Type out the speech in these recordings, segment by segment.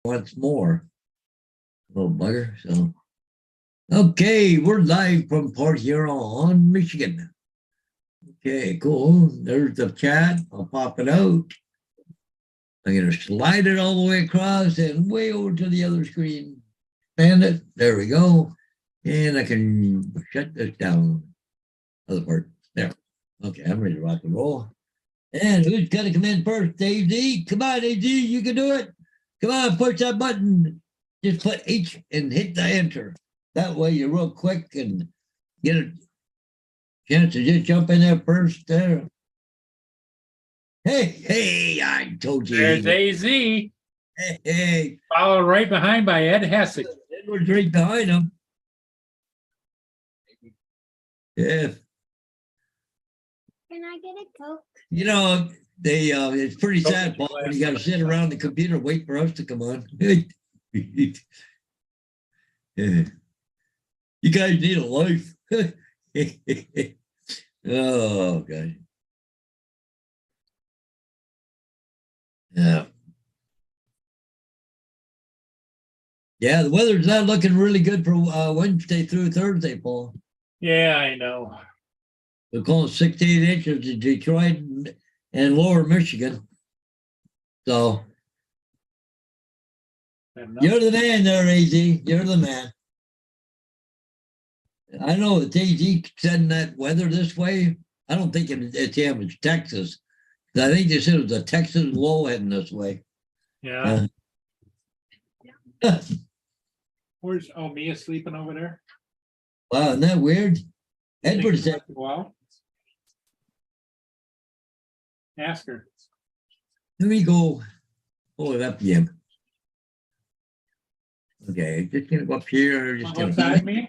once more. Little bugger. So, okay, we're live from Port Huron, Michigan. Okay, cool. There's the chat. I'll pop it out. I'm going to slide it all the way across and way over to the other screen. Expand it. There we go. And I can shut this down. Other part. There. Okay, I'm ready to rock and roll. And who's going to come in first? AZ? Come on, AZ. You can do it. Come on, push that button. Just put H and hit the enter. That way you're real quick and get a chance to just jump in there first there. Hey, I told you. There's AZ. Hey. Followed right behind by Ed Hessig. Edward's right behind him. Yeah. Can I get a Coke? You know, they it's pretty sad, Paul, when you got to sit around the computer wait for us to come on. Yeah. You guys need a life. Oh, God. Yeah. Yeah, the weather's not looking really good for Wednesday through Thursday, Paul. Yeah, I know. We're calling 68 inches in Detroit and lower Michigan. So you're the man there, AZ. You're the man. I know that AZ sending that weather this way. I don't think it's him, it's Texas. I think they said it was a Texas low heading this way. Yeah. Where's Mia sleeping over there? Wow, isn't that weird? Edward said, well, ask her. let me go pull it up again. Okay, just gonna go up here. Just Go outside, Mia?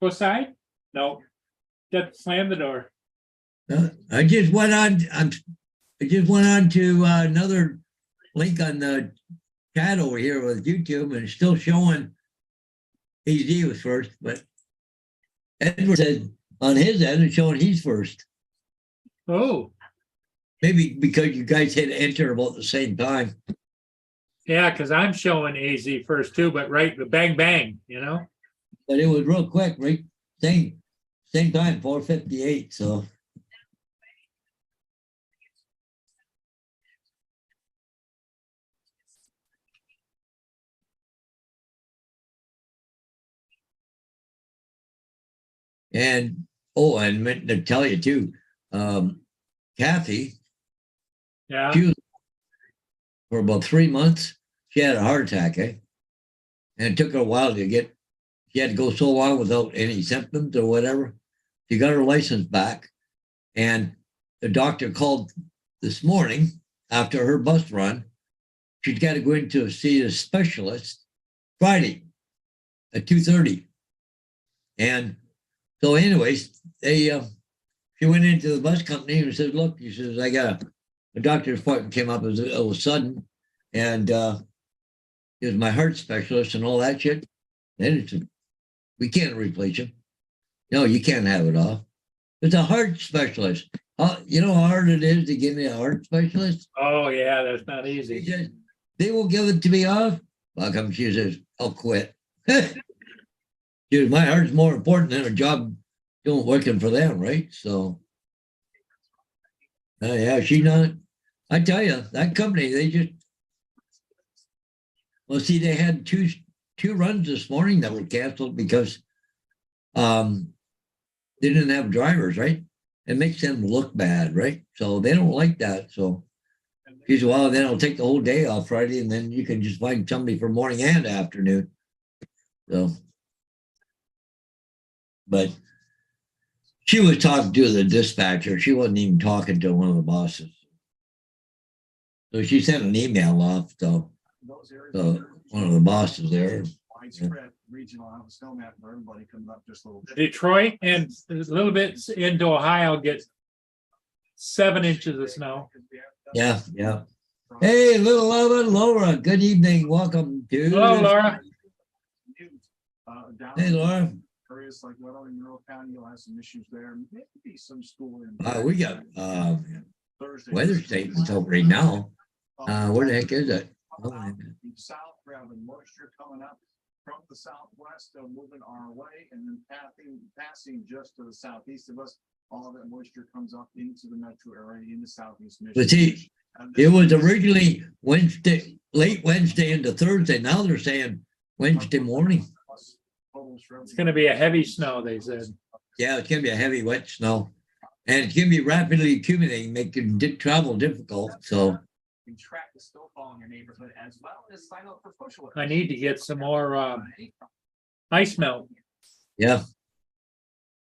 Go outside? No. Just slam the door. I just went on. I just went on to another link on the chat over here with YouTube, and it's still showing AZ was first, but Edward said on his end it's showing he's first. Oh. Maybe because you guys hit enter about the same time. Yeah, because I'm showing AZ first too, but right, bang, bang, you know? But it was real quick, right? Same time, 4:58. So. And I meant to tell you too, Kathy. Yeah. She was, for about 3 months, she had a heart attack, and it took her a while to get. She had to go so long without any symptoms or whatever. She got her license back, and the doctor called this morning after her bus run. She's got to go in to see a specialist Friday at 2:30, and so, anyways, she went into the bus company and said, "Look," he says, "I got a doctor's appointment came up. It was sudden, and he was my heart specialist and all that shit." And he said, "We can't replace him. No, you can't have it off. It's a heart specialist. You know how hard it is to get me a heart specialist? Oh, yeah, that's not easy. They will give it to me off." How come? She says, "I'll quit." Dude, my heart's more important than a job doing working for them, right? So, yeah, she not. I tell you, that company, they just. Well, see, they had two runs this morning that were canceled because they didn't have drivers, right? It makes them look bad, right? So they don't like that. So she said, "Well, then I'll take the whole day off Friday, and then you can just find somebody for morning and afternoon." So. But she was talking to the dispatcher. She wasn't even talking to one of the bosses. So she sent an email off to one of the bosses there. Widespread regional snow map for everybody coming up just a little bit. Detroit and a little bit into Ohio gets 7 inches of snow. Yeah. Hey, little Laura. Good evening. Welcome to. Hello, Laura. Hey, Laura. Areas like Weddell and Monroe County, you'll have some issues there. Maybe some school in We got Thursday. weather statements out right now. Where the heck is it? Oh, out yeah. the south, we're having moisture coming up from the southwest, moving our way, and then passing just to the southeast of us. All that moisture comes up into the metro area, into southeast Michigan. But see, And it was this- originally Wednesday, late Wednesday into Thursday. Now they're saying Wednesday morning. It's gonna be a heavy snow, they said. Yeah, it's gonna be a heavy, wet snow. And it's gonna be rapidly accumulating, making travel difficult. So can track the snowfall in your neighborhood as well as sign up for push alerts. I need to get some more ice melt. yeah,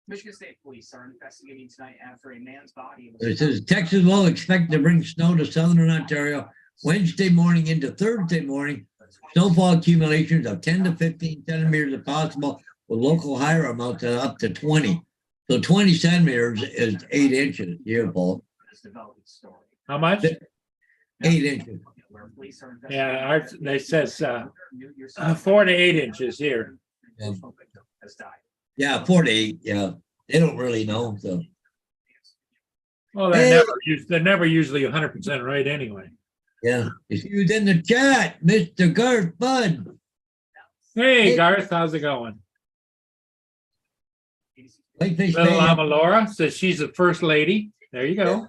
Michigan State Police are investigating tonight after a man's body was it says Texas will expect to bring snow to southern Ontario Wednesday morning into Thursday morning. Snowfall accumulations of 10 to 15 centimeters if possible, with local higher amounts of up to 20. So 20 centimeters is 8 inches here, Paul. this developing story. How much? 8 inches. Where police are Yeah, investigating- they says 4 to 8 inches here. Yeah. Has died. Yeah, 4 to 8. Yeah, they don't really know. So Well, Hey. they're never usually 100% right anyway. yeah, if you was in the chat, Mr. Garth Bud. Hey, Hey. Garth, how's it going? Whiteface Little Bay, Mama Laura says she's the first lady. There you go.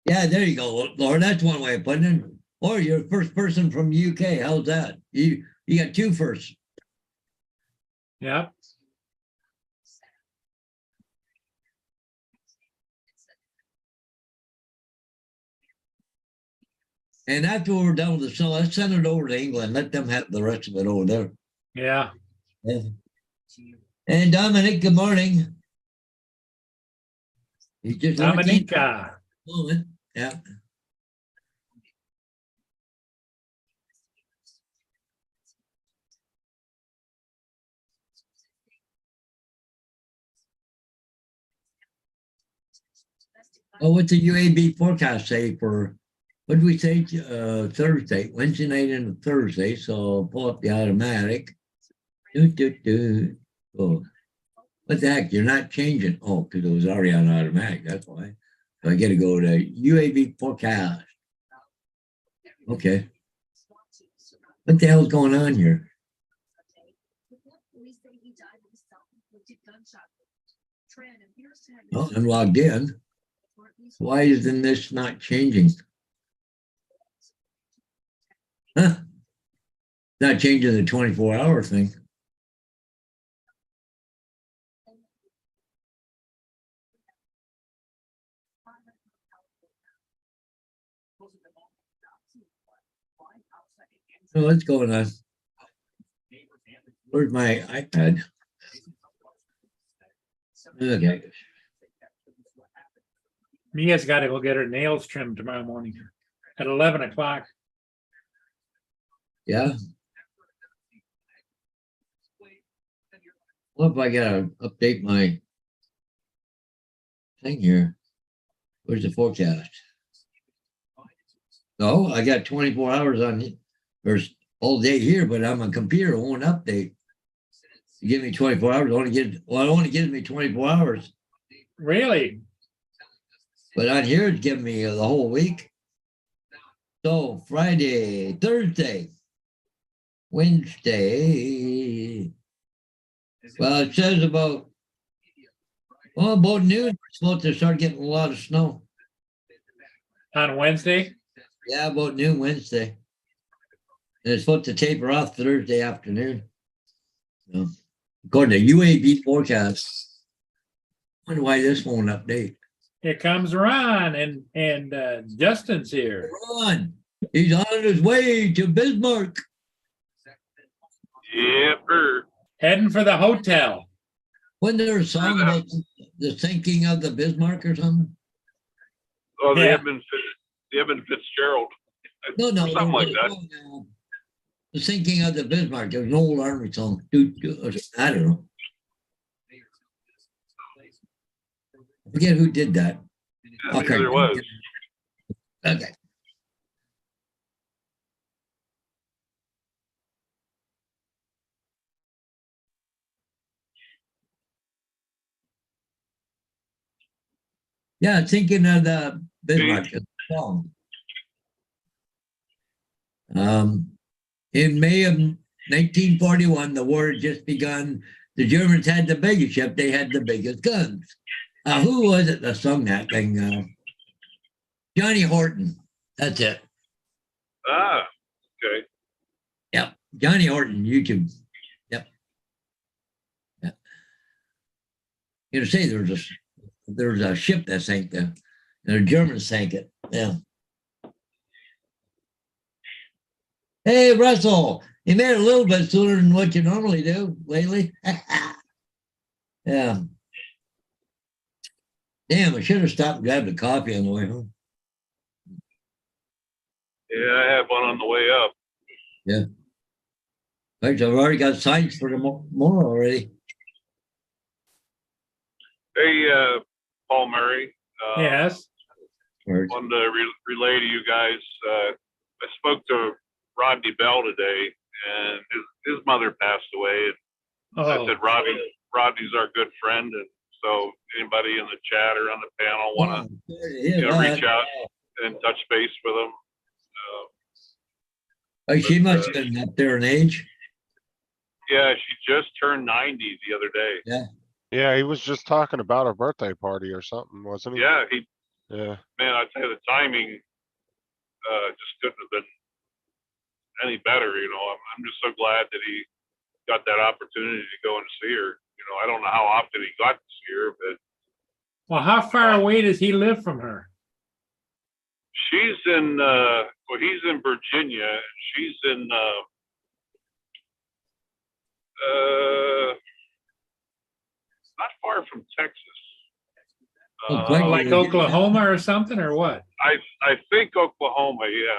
yeah, there you go, Laura. That's one way of putting it. Or you're the first person from UK. How's that? You got two firsts. Yeah. And after we're done with the snow, let's send it over to England. Let them have the rest of it over there. Yeah. Yeah. And Dominic, good morning. You just Dominica. moment. Yeah. Oh, what's the UAB forecast say for, what did we say, Thursday, Wednesday night into Thursday? So I'll pull up the automatic. Oh, what the heck? You're not changing. Oh, because it was already on automatic. That's why. So I got to go to UAB forecast. Okay. What the hell's going on here? Oh, I'm logged in. Why isn't this not changing? Huh? Not changing the 24-hour thing. So what's going on? Where's my iPad? Okay. Mia's got to go get her nails trimmed tomorrow morning at 11 o'clock. Yeah. Well, if I gotta update my thing here. Where's the forecast? No, I got 24 hours on it. There's all day here, but on my computer, it won't update. You give me 24 hours, it only gives me 24 hours. Really? But on here, it's giving me the whole week. So Friday, Thursday, Wednesday. Well, it says about noon, we're supposed to start getting a lot of snow. On Wednesday? Yeah, about noon Wednesday. And it's supposed to taper off Thursday afternoon. So, according to UAB forecast. Wonder why this won't update. Here comes Ron and Justin's here. Ron, he's on his way to Bismarck. Yep. Heading for the hotel. Wasn't there a song about the sinking of the Bismarck or something? Oh, Yeah. the Edmund Fitzgerald. No, Something like that. The sinking of the Bismarck. There was an old army song. I don't know. I forget who did that. I think there was. Okay. Yeah, thinking of the Bismarck song. In May of 1941, the war had just begun. The Germans had the biggest ship. They had the biggest guns. Who was it that sung that thing? Johnny Horton. That's it. Ah, okay. Yep. Johnny Horton, YouTube. Yep. Yep. You know, say there's a ship that sank there. And the Germans sank it. Yeah. Hey, Russell, you made it a little bit sooner than what you normally do lately. Yeah. Damn, I should have stopped and grabbed a coffee on the way home. Yeah, I had one on the way up. In fact, I've already got signs for tomorrow already. Hey, Paul Murray. Yes. Wanted to relay to you guys. I spoke to Rodney Bell today, and his mother passed away. And I Oh, said, Rodney's our good friend, and so anybody in the chat or on the panel want to reach out and touch base with him. She must have been up there in age. Yeah, she just turned 90 the other day. Yeah, he was just talking about a birthday party or something, wasn't he? Yeah, Yeah. man, I tell you, the timing just couldn't have been any better. You know, I'm just so glad that he got that opportunity to go and see her. You know, I don't know how often he got to see her, but well, how far away does he live from her? she's in well, he's in Virginia, and she's in not far from Texas. Like Oklahoma or something, or what? I think Oklahoma, yeah.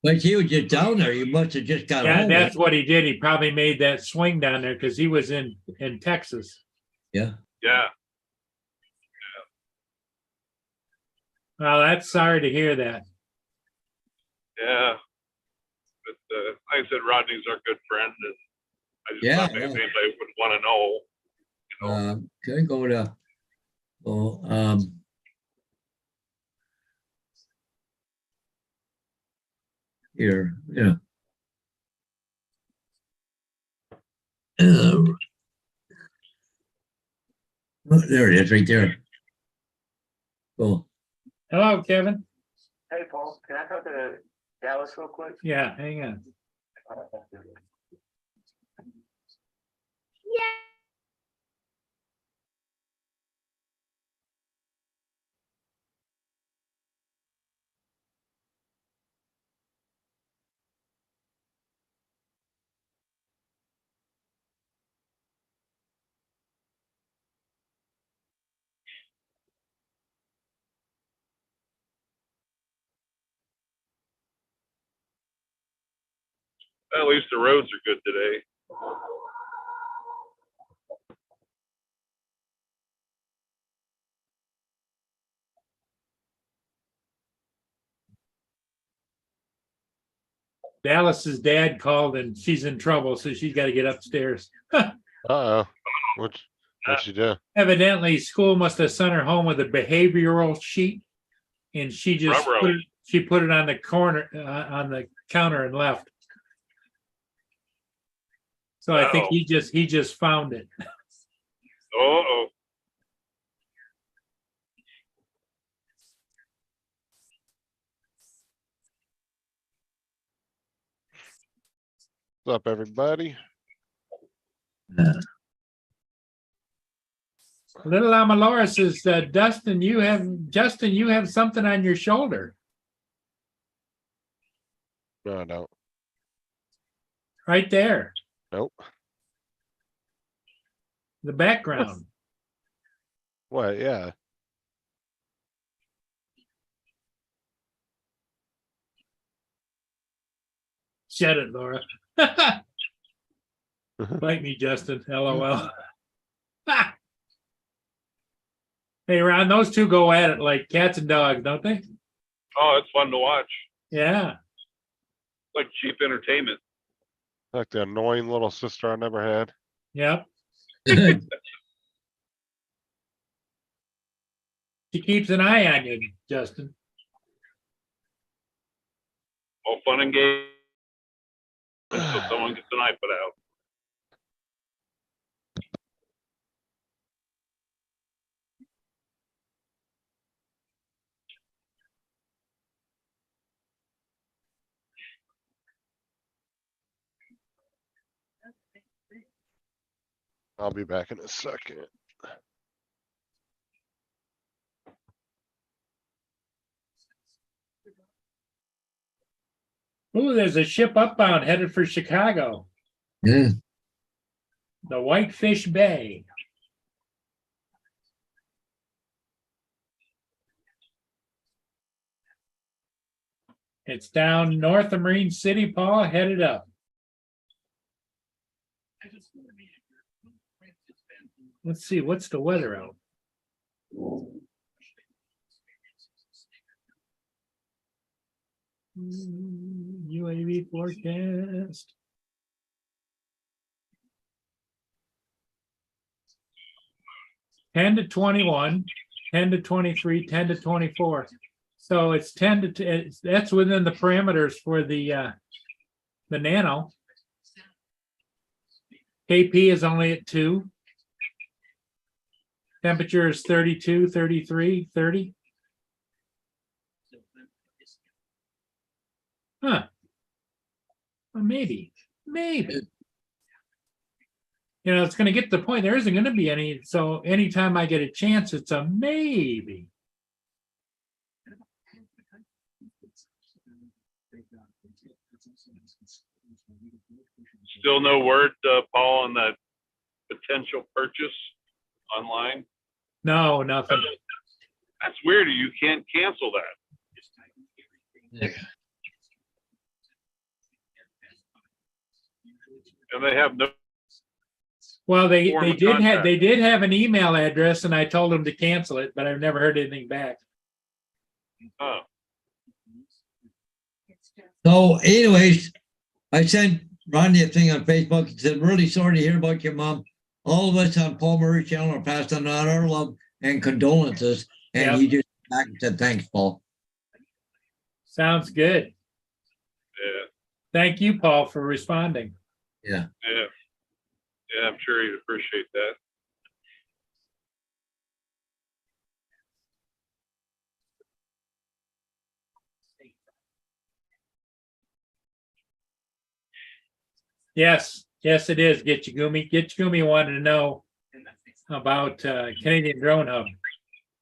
But he was just down there. You must have just got Yeah, home. that's what he did. He probably made that swing down there because he was in Texas. Yeah. Yeah. Well, that's sorry to hear that. Yeah. But like I said, Rodney's our good friend, and I just Yeah, thought maybe anybody would want to know. You know. Can I go to here? Yeah. Oh, there it is, right there. Cool. Hello, Kevin. Hey, Paul, can I talk to Dallas real quick? Yeah, hang on. At least the roads are good today. Dallas's dad called and she's in trouble, so she's got to get upstairs. Uh-oh. What'd she do? Evidently, school must have sent her home with a behavioral sheet, and she just put it on the corner on the counter and left. So I think he just found it. Oh. What's up, everybody? Little Amalora says, Justin, you have something on your shoulder. No, I don't. Right there. Nope. The background. What? Yeah. Shed it, Laura. Bite me, Justin. LOL. Hey, Ron, those two go at it like cats and dogs, don't they? Oh, it's fun to watch. Yeah. Like cheap entertainment. Like the annoying little sister I never had. Yep. She keeps an eye on you, Justin. All fun and games until someone gets an iPad out. I'll be back in a second. Ooh, there's a ship upbound headed for Chicago, Yeah. the Whitefish Bay. It's down north of Marine City, Paul, headed up. Let's see, what's the weather out? UAV forecast. Ten to 21, 10 to 23, 10 to 24. So it's 10 to, that's within the parameters for the Nano. KP is only at 2. Temperature is 32, 33, 30. Huh. Well, maybe. You know, it's going to get to the point there isn't going to be any. So anytime I get a chance, it's a maybe. Still no word, Paul, on that potential purchase online? No, nothing. That's weird. You can't cancel that. And they have no, Well, they Form of did have contact. they did have an email address, and I told them to cancel it, but I've never heard anything back. oh, So anyways, I sent Rodney a thing on Facebook and said, really sorry to hear about your mom. All of us on Paul Murray channel are passed on our love and condolences. And Yep. he just back and said, thanks, Paul. Sounds good. yeah, Thank you, Paul, for responding. Yeah. yeah. Yeah, I'm sure he'd appreciate that. Yes, it is. Gitchigumi. Gitchigumi wanted to know about Canadian Drone Hub.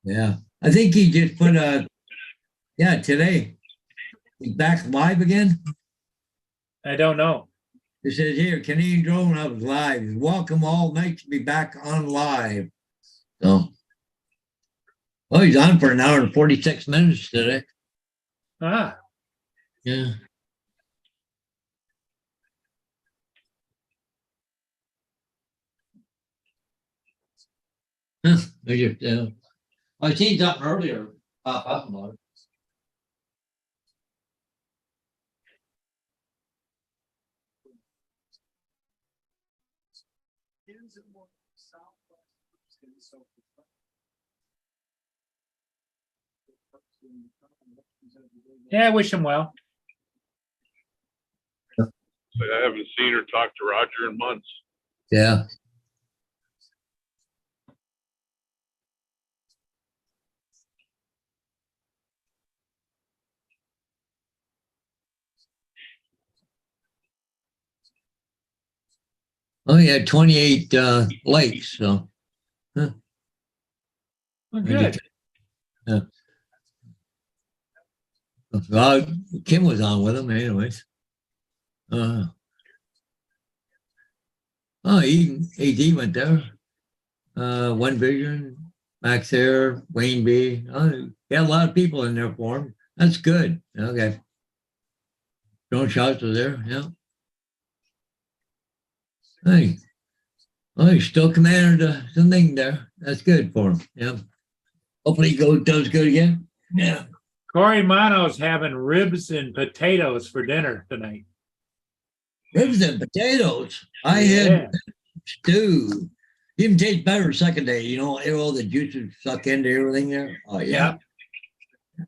Yeah. I think he just put today. He's back live again. I don't know. It says here, Canadian Drone Hub live. Welcome all night to be back on live. So, oh, he's on for an hour and 46 minutes today. Ah, Yeah. Huh, I seen something earlier pop up. Mark. yeah, I wish him well. But I haven't seen or talked to Roger in months. Yeah. Oh, he had 28 likes. So, Well, good. Yeah. Well, Kim was on with him, anyways. Oh, AD went there. One Vision, Max Air, Wayne B. Oh, got a lot of people in there for him. That's good. Okay. Drone shots was there. Yeah. Hey. Oh, he's still commander the thing there. That's good for him. Yeah. Hopefully he does good again. Yeah. Corey Mono's having ribs and potatoes for dinner tonight. Ribs and potatoes. I had stew. Even tastes better the second day. You know, all the juices suck into everything there. Oh yeah. Yeah.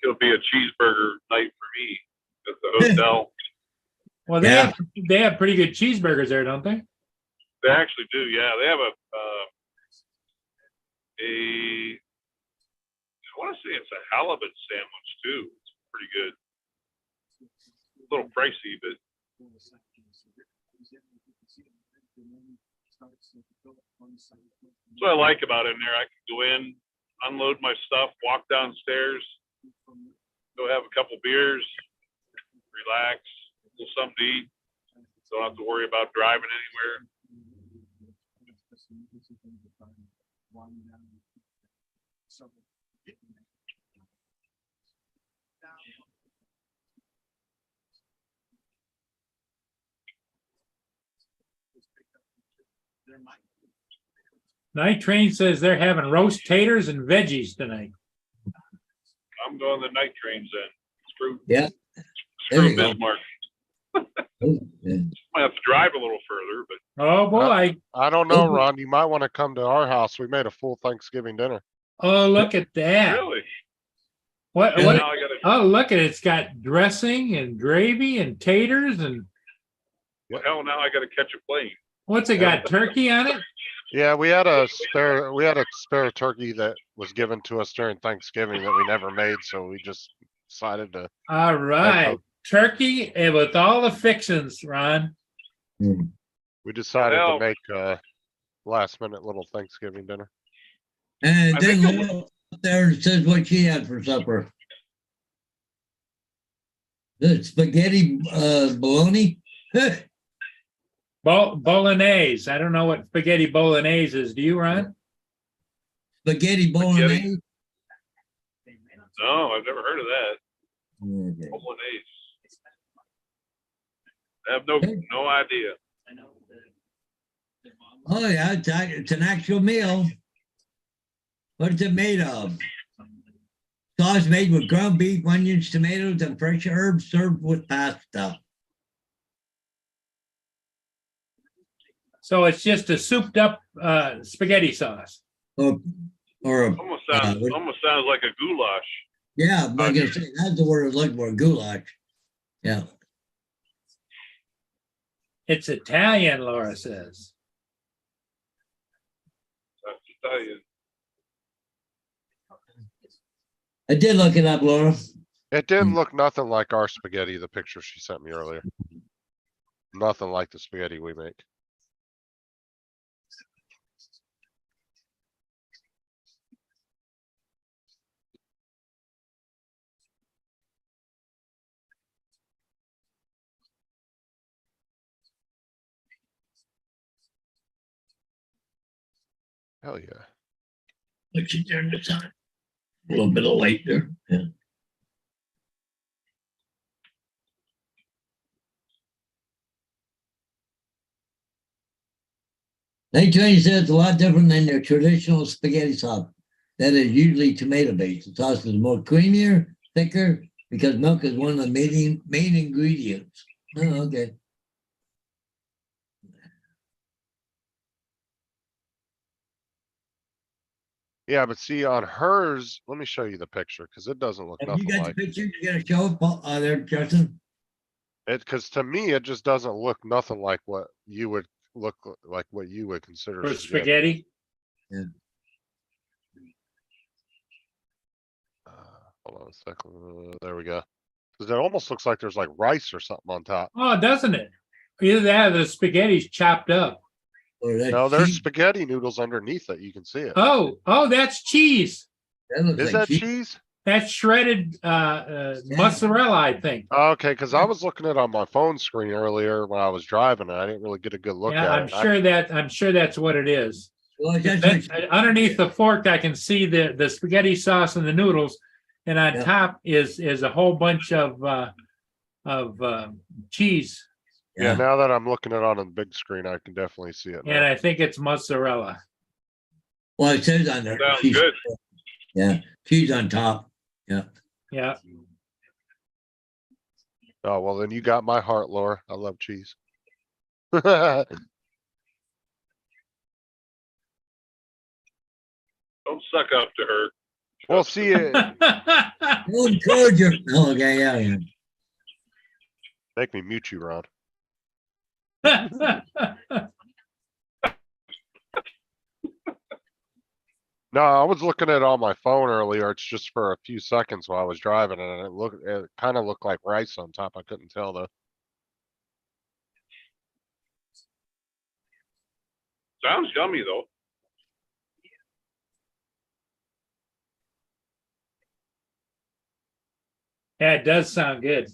It'll be a cheeseburger night for me. at the hotel. Well, Yeah. they have pretty good cheeseburgers there, don't they? They actually do, yeah. They have a I want to say it's a halibut sandwich too. It's pretty good. A little pricey, but that's what I like about it in there. I can go in, unload my stuff, walk downstairs, go have a couple beers, relax, a little something to eat. Don't have to worry about driving anywhere. Night Train says they're having roast taters and veggies tonight. I'm going the night trains then. Screw, Yeah. There screw you go. Bismarck. Yeah. Might have to drive a little further, but Oh, boy. I don't know, Ron. You might want to come to our house. We made a full Thanksgiving dinner. Oh, look at that. really, What, Yeah. what, now I gotta. oh, look at it. It's got dressing and gravy and taters and Hell, now I gotta catch a plane. what's it got? Turkey on it? Yeah, we had a spare turkey that was given to us during Thanksgiving that we never made, so we just decided to. All right. Turkey and with all the fixings, Ron. We decided Well- to make a last minute little Thanksgiving dinner. And I then think it Laura up there says what she had for supper. The spaghetti bologna. Bolognese. I don't know what spaghetti bolognese is. Do you, Ron? Spaghetti bolognese. No, I've never heard of that. Okay. Bolognese. I have no idea. Oh yeah, it's an actual meal. What is it made of? Sauce made with ground beef, onions, tomatoes, and fresh herbs served with pasta. So it's just a souped up spaghetti sauce. Or a, Almost Uh, sounds like a goulash. yeah, I'm not gonna say that's the word I was looking for, goulash. Yeah. It's Italian, Laura says. I have to tell you. I did look it up, Laura. It didn't look nothing like our spaghetti, the picture she sent me earlier. Nothing like the spaghetti we make. Hell yeah. Look, you turn this on. A little bit of light there. Yeah. Night Train says it's a lot different than their traditional spaghetti sauce that is usually tomato based. The sauce is more creamier, thicker, because milk is one of the main ingredients. Oh, okay. Yeah, but see on hers, let me show you the picture because it doesn't look Have you nothing got the like picture you gotta show it, Paul, there, Justin? it. Because to me, it just doesn't look nothing like what you would look like what you would consider For spaghetti. spaghetti. Hold on a second. There we go. Because it almost looks like there's like rice or something on top. Oh, doesn't it? Either that or the spaghetti's chopped up. Or that No, there's cheese? spaghetti noodles underneath it. You can see it. Oh, that's cheese. That looks Is like that cheese? That's shredded mozzarella, I think. Okay, because I was looking at it on my phone screen earlier when I was driving and I didn't really get a good look Yeah, at I'm it. I'm sure that's what it is. Well, that's That- underneath the fork, I can see the spaghetti sauce and the noodles, and on Yeah. top is a whole bunch of cheese, Yeah, now that I'm looking at it on the big screen, I can definitely see it. and now. I think it's mozzarella. Well, it says on there. Sounds cheese. good. Yeah, cheese on top. Yeah. Oh, well, then you got my heart, Laura. I love cheese. Don't suck up to her. Well, see, Don't encourage her. Oh, okay, yeah. Make me mute you, Ron. No, I was looking at it on my phone earlier. It's just for a few seconds while I was driving and it kind of looked like rice on top. I couldn't tell though. Sounds yummy though. Yeah, it does sound good.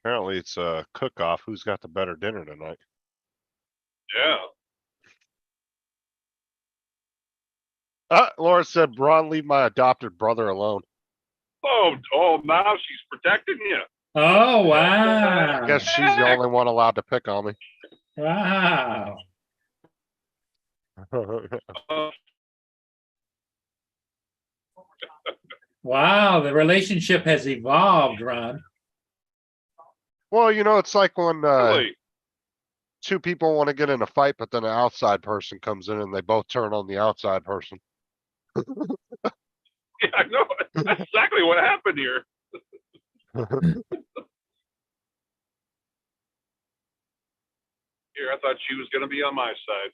Apparently it's a cook-off. Who's got the better dinner tonight? Yeah. Laura said, Ron, leave my adopted brother alone. Oh, now she's protecting you. Oh, I wow. guess she's the only one allowed to pick on me. Wow. Wow, the relationship has evolved, Ron. Well, you know, it's like when Really? two people want to get in a fight, but then an outside person comes in and they both turn on the outside person. Yeah, I know. That's exactly what happened here. Here, I thought she was going to be on my side.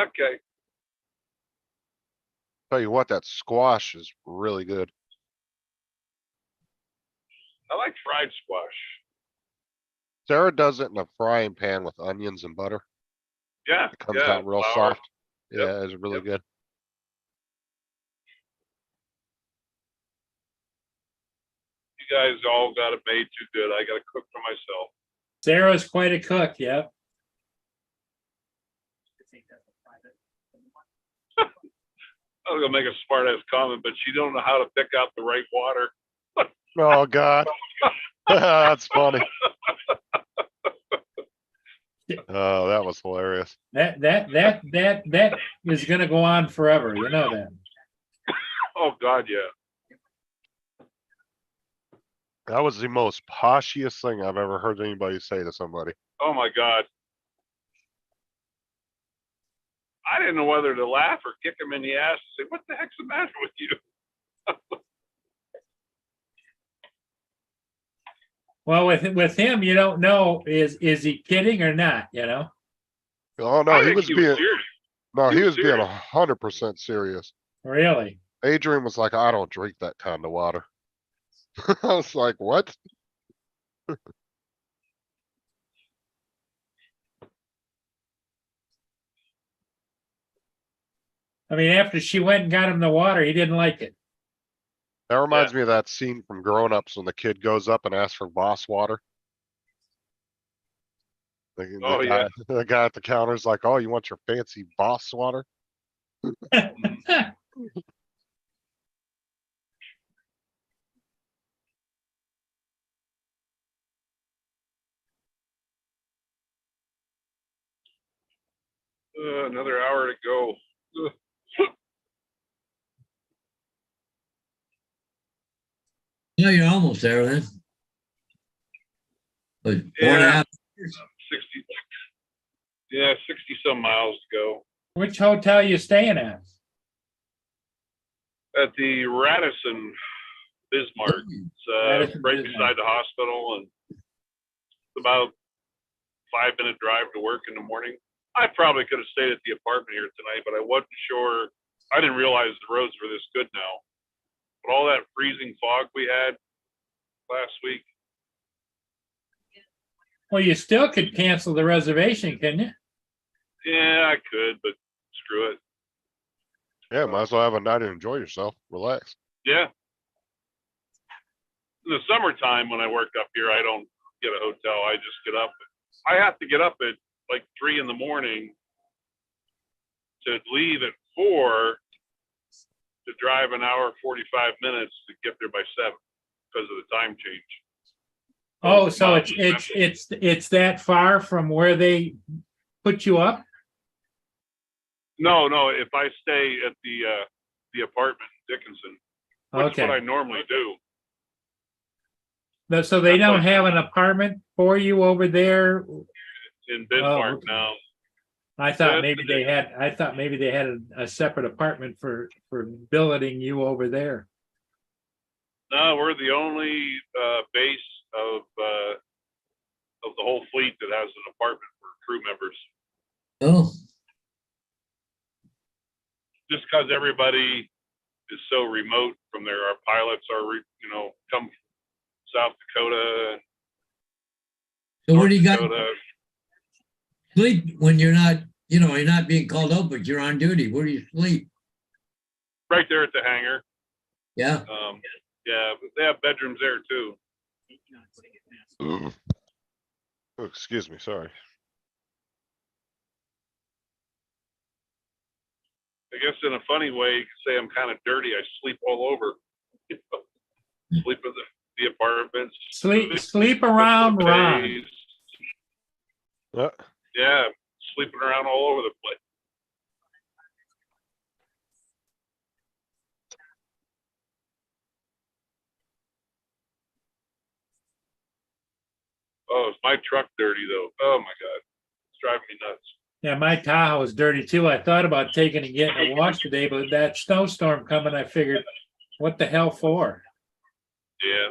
Okay. Tell you what, that squash is really good. I like fried squash. Sarah does it in a frying pan with onions and butter. Yeah. It comes yeah, out real flour. soft. Yeah, it's really yep. good. You guys all got it made too good. I got to cook for myself. Sarah's quite a cook, yep. I was gonna make a smart ass comment, but she don't know how to pick out the right water. Oh, God. That's funny. Oh, that was hilarious. That is gonna go on forever, you know that. Oh God, yeah. That was the most poshiest thing I've ever heard anybody say to somebody. Oh my God. I didn't know whether to laugh or kick him in the ass and say, "What the heck's the matter with you?" Well, with him, you don't know, is he kidding or not, you know? Oh, no, I he think was serious. no, he he was was being serious. 100% serious. Really? Adrian was like, I don't drink that kind of water. I was like, what? I mean, after she went and got him the water, he didn't like it. That reminds me of that scene from Grown Ups when the kid goes up and asks for Boss water. Oh, yeah. The guy at the counter's like, oh, you want your fancy Boss water? Another hour to go. Ugh. Yeah, you're almost there then. But 4.5 Yeah. years. 60. Yeah, 60 some miles to go. Which hotel you staying at? At the Radisson Bismarck. It's Radisson right Bismarck. beside the hospital, and it's about 5-minute drive to work in the morning. I probably could have stayed at the apartment here tonight, but I wasn't sure. I didn't realize the roads were this good now. But all that freezing fog we had last week. Well, you still could cancel the reservation, couldn't you? Yeah, I could, but screw it. Yeah, might as well have a night and enjoy yourself. Relax. Yeah. In the summertime when I work up here, I don't get a hotel. I just get up. I have to get up at like 3 in the morning to leave at 4 to drive an hour, 45 minutes to get there by 7 because of the time change. Oh, so it's that far from where they put you up? No, if I stay at the apartment, Dickinson, which is what I Okay. normally do. So they don't have an apartment for you over there? In Bismarck okay. now. I thought Yeah, maybe they had, a separate apartment for billeting you over there. No, we're the only, base of the whole fleet that has an apartment for crew members. Oh, Just because everybody is so remote from there. Our pilots are, come from South Dakota and so where North do you got Dakota. sleep when you're not, you're not being called out, but you're on duty? Where do you sleep? Right there at the hangar. Yeah. Yeah, but they have bedrooms there too. Oh, excuse me, sorry. I guess in a funny way, you could say I'm kind of dirty. I sleep all over. Sleep in the apartments. Sleep around Ron. bays. Yeah, Yeah, sleeping around all over the place. Oh, is my truck dirty though? Oh my God. It's driving me nuts. Yeah, my Tahoe is dirty too. I thought about taking and getting a wash today, but that snowstorm coming, I figured, what the hell for? Yeah.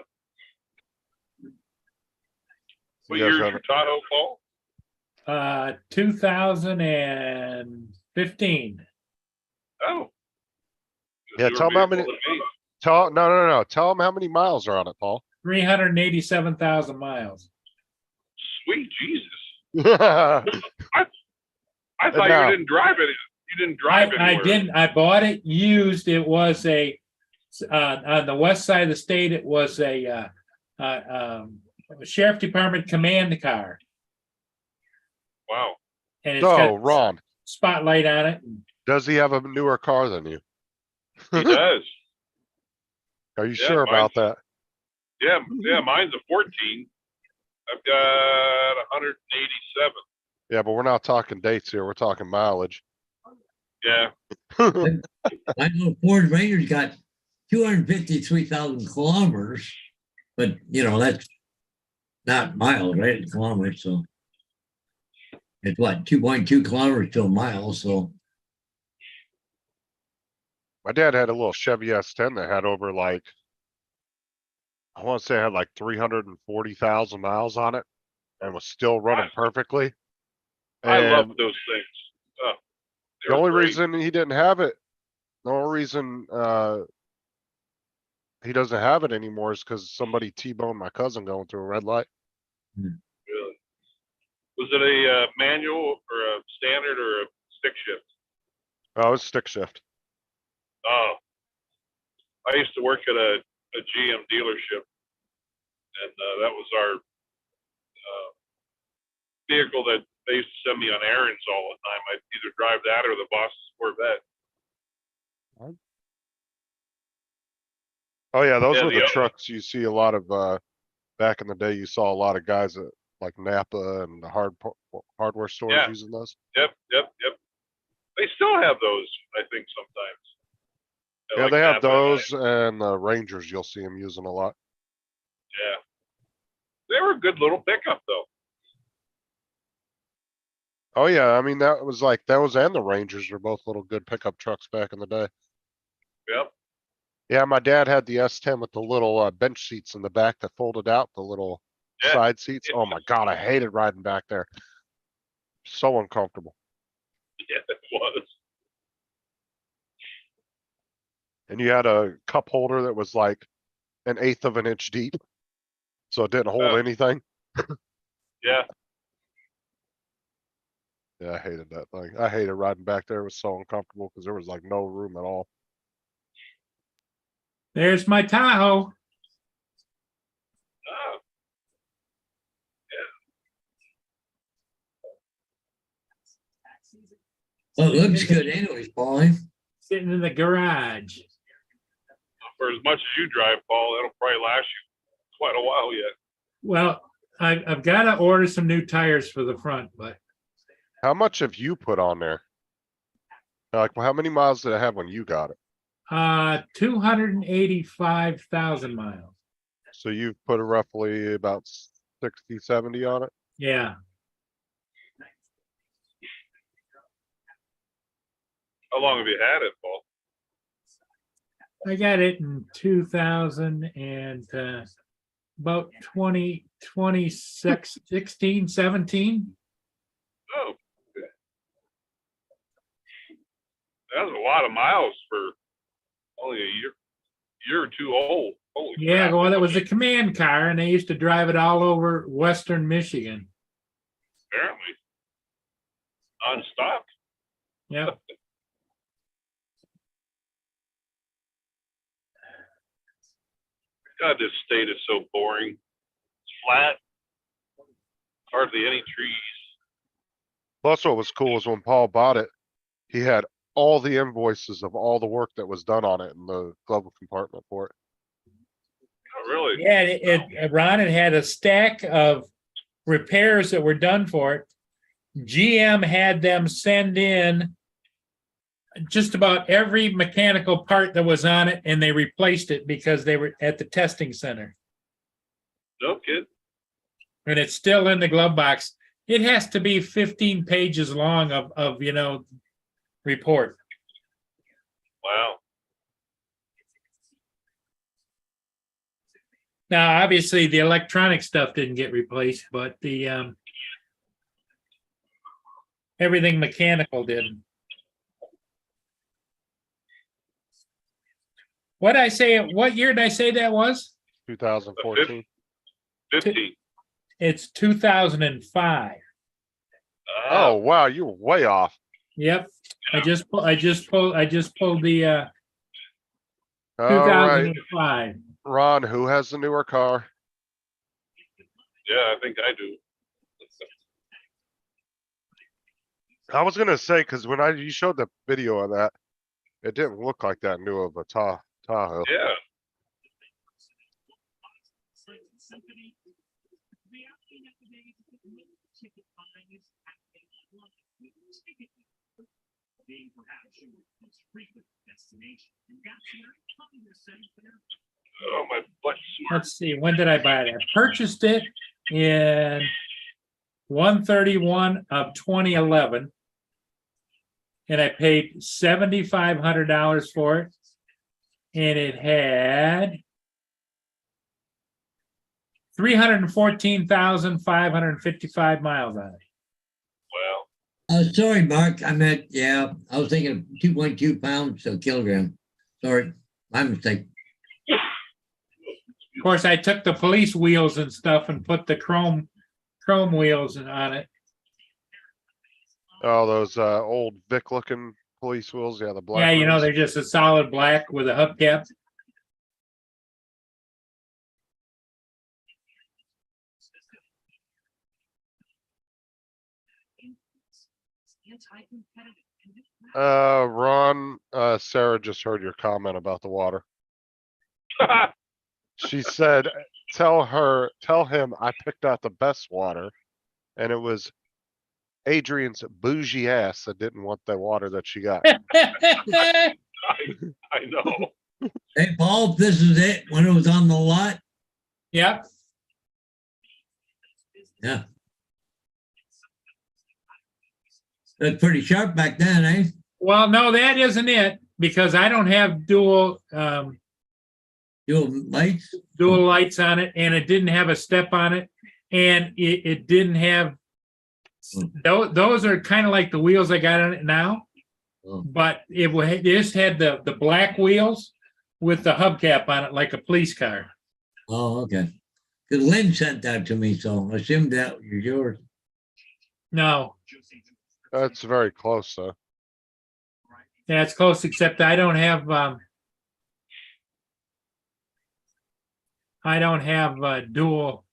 What You guys year is have your Tahoe, Paul? 2015. Oh. Yeah, Newer tell 'em how vehicle many- than me. no. Tell them how many miles are on it, Paul. 387,000 miles. Sweet Jesus. Yeah, I thought now- you didn't drive it. You didn't drive I anywhere. didn't. I bought it used. It was a on the west side of the state. It was a sheriff department command car, Wow. and it's So, got Ron, spotlight on it. does he have a newer car than you? He does. Are you Yeah, sure about that? Yeah, mine's a 14. I've got 187. Yeah, but we're not talking dates here. We're talking mileage. Yeah. My little Ford Ranger's got 253,000 kilometers, but that's not miles, right? It's kilometers, so it's what, 2.2 kilometers to a mile. So My dad had a little Chevy S10 that had over I want to say it had 340,000 miles on it and was still running perfectly. I love And those things. Oh, the only reason he didn't have it, the only reason he doesn't have it anymore is because somebody T-boned my cousin going through a red light. Really. Was it a manual or a standard or a stick shift? Oh, it's stick shift. Oh, I used to work at a GM dealership, and that was our vehicle that they used to send me on errands all the time. I'd either drive that or the boss's Corvette. Oh yeah, those Yeah, were the the other- trucks you see a lot of back in the day. You saw a lot of guys at Napa and the hardware stores Yeah. using those. Yep. They still have those, I think, sometimes. Yeah, like they have Napa and those and the Rangers. You'll see them using a lot. Yeah. They were a good little pickup though. Oh yeah, I mean those and the Rangers were both little good pickup trucks back in the day. Yep. Yeah, my dad had the S10 with the little bench seats in the back that folded out, the little Yeah. side seats. Yeah. Oh my God, I hated riding back there. So uncomfortable. Yeah, it was. And you had a cup holder that was like 1/8 of an inch deep. So it didn't hold anything. Yeah. Yeah, I hated that thing. I hated riding back there. It was so uncomfortable because there was no room at all. There's my Tahoe. Oh, well, it looks good anyways, Paulie. Sitting in the garage. for as much as you drive, Paul, that'll probably last you quite a while yet. Well, I've got to order some new tires for the front, but How much have you put on there? How many miles did it have when you got it? 285,000 miles. So you've put roughly about 60, 70 on it? Yeah. How long have you had it, Paul? I got it in 2000 and about 16, 17. Oh. That was a lot of miles for only a year or two old. Holy Yeah, crap. well, it was a command car, and they used to drive it all over western Michigan. Apparently. Non-stop. Yep. God, this state is so boring. It's flat. Hardly any trees. Plus what was cool is when Paul bought it, he had all the invoices of all the work that was done on it in the glove compartment for it. Oh, really? Yeah, Ron had a stack of repairs that were done for it. GM had them send in just about every mechanical part that was on it, and they replaced it because they were at the testing center. No kid. And it's still in the glove box. It has to be 15 pages long of report. Wow. Now, obviously, the electronic stuff didn't get replaced, but the everything mechanical did. What year did I say that was? 2014. 15. It's 2005. Oh, wow, you were way off. Yep. I just pulled the All right, 2005. Ron, who has the newer car? Yeah, I think I do. I was gonna say, cause when you showed the video of that, it didn't look like that new of a Tahoe. Yeah. Oh, my butt smart. Let's see, when did I buy it? I purchased it in 1/31 of 2011. And I paid $7,500 for it. And it had 314,555 miles on it. Wow. Sorry, Mark. I meant, yeah, I was thinking of 2.2 pounds a kilogram. Sorry, my mistake. Of course, I took the police wheels and stuff and put the chrome wheels on it. Oh, those old Vic looking police wheels, yeah, the black. Yeah, you know, ones. they're just a solid black with a hubcap. Ron, Sarah just heard your comment about the water. She said, tell him I picked out the best water. And it was Adrian's bougie ass that didn't want the water that she got. I know. Hey, Paul, this is it when it was on the lot. Yep. Yeah. That's pretty sharp back then, eh? Well, no, that isn't it, because I don't have dual Your lights? lights on it, and it didn't have a step on it, and it didn't have. Those are kind of like the wheels I got on it now, Oh. but it just had the black wheels with the hubcap on it, like a police car. Oh, okay. Because Lynn sent that to me, so I assumed that was yours. No, That's very close, though. yeah, it's close, except I don't have dual.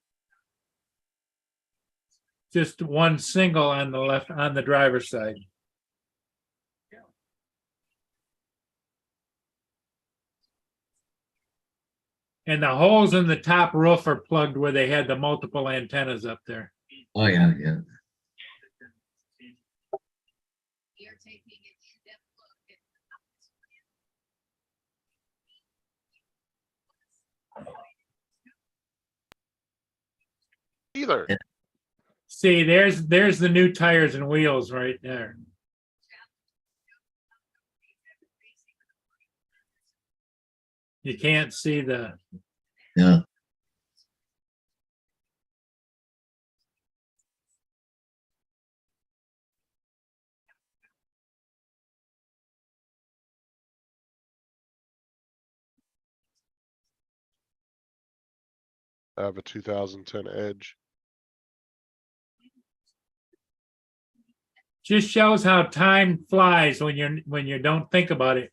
Just one single on the left, on the driver's side. And the holes in the top roof are plugged where they had the multiple antennas up there. Oh, yeah, yeah. Either. See, there's the new tires and wheels right there. You can't see the, Yeah. I have a 2010 Edge. just shows how time flies when you don't think about it.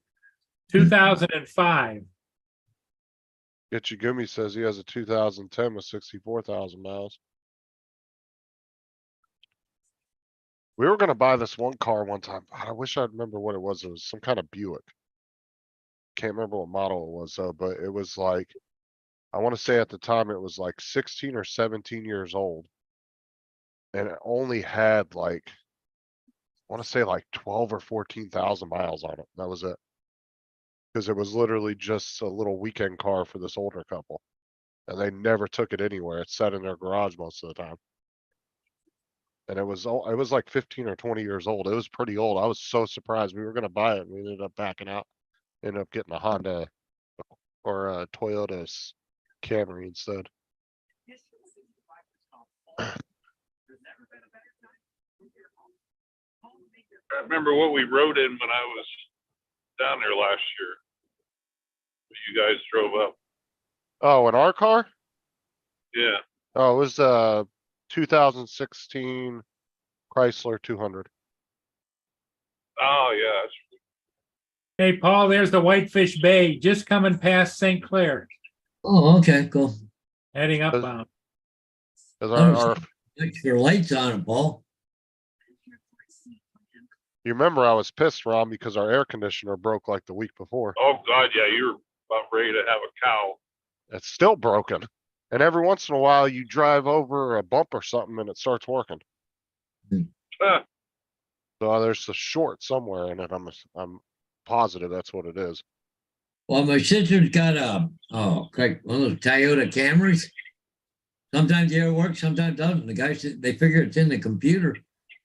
2005. Gumi says he has a 2010 with 64,000 miles. We were gonna buy this one car one time. God, I wish I remember what it was. It was some kind of Buick. Can't remember what model it was though, but it was like, I want to say at the time it was like 16 or 17 years old. And it only had like, I want to say like 12 or 14,000 miles on it. That was it. Because it was literally just a little weekend car for this older couple. And they never took it anywhere. It sat in their garage most of the time. And it was like 15 or 20 years old. It was pretty old. I was so surprised. We were gonna buy it and we ended up backing out. Ended up getting a Honda or a Toyota Camry instead. I remember what we rode in when I was down there last year. You guys drove up. Oh, in our car? Yeah. Oh, it was 2016 Chrysler 200. Oh, yeah. Hey, Paul, there's the Whitefish Bay just coming past St. Clair, Oh, okay, cool. heading upbound. Cause Oh, our, Extra lights on it, Paul. you remember I was pissed, Ron, because our air conditioner broke like the week before. Oh, God, yeah. You were about ready to have a cow. It's still broken. And every once in a while you drive over a bump or something and it starts working. Huh. So there's a short somewhere in it. I'm positive that's what it is. Well, my sister's got one of those Toyota Camrys. Sometimes it works, sometimes doesn't. The guy said they figure it's in the computer,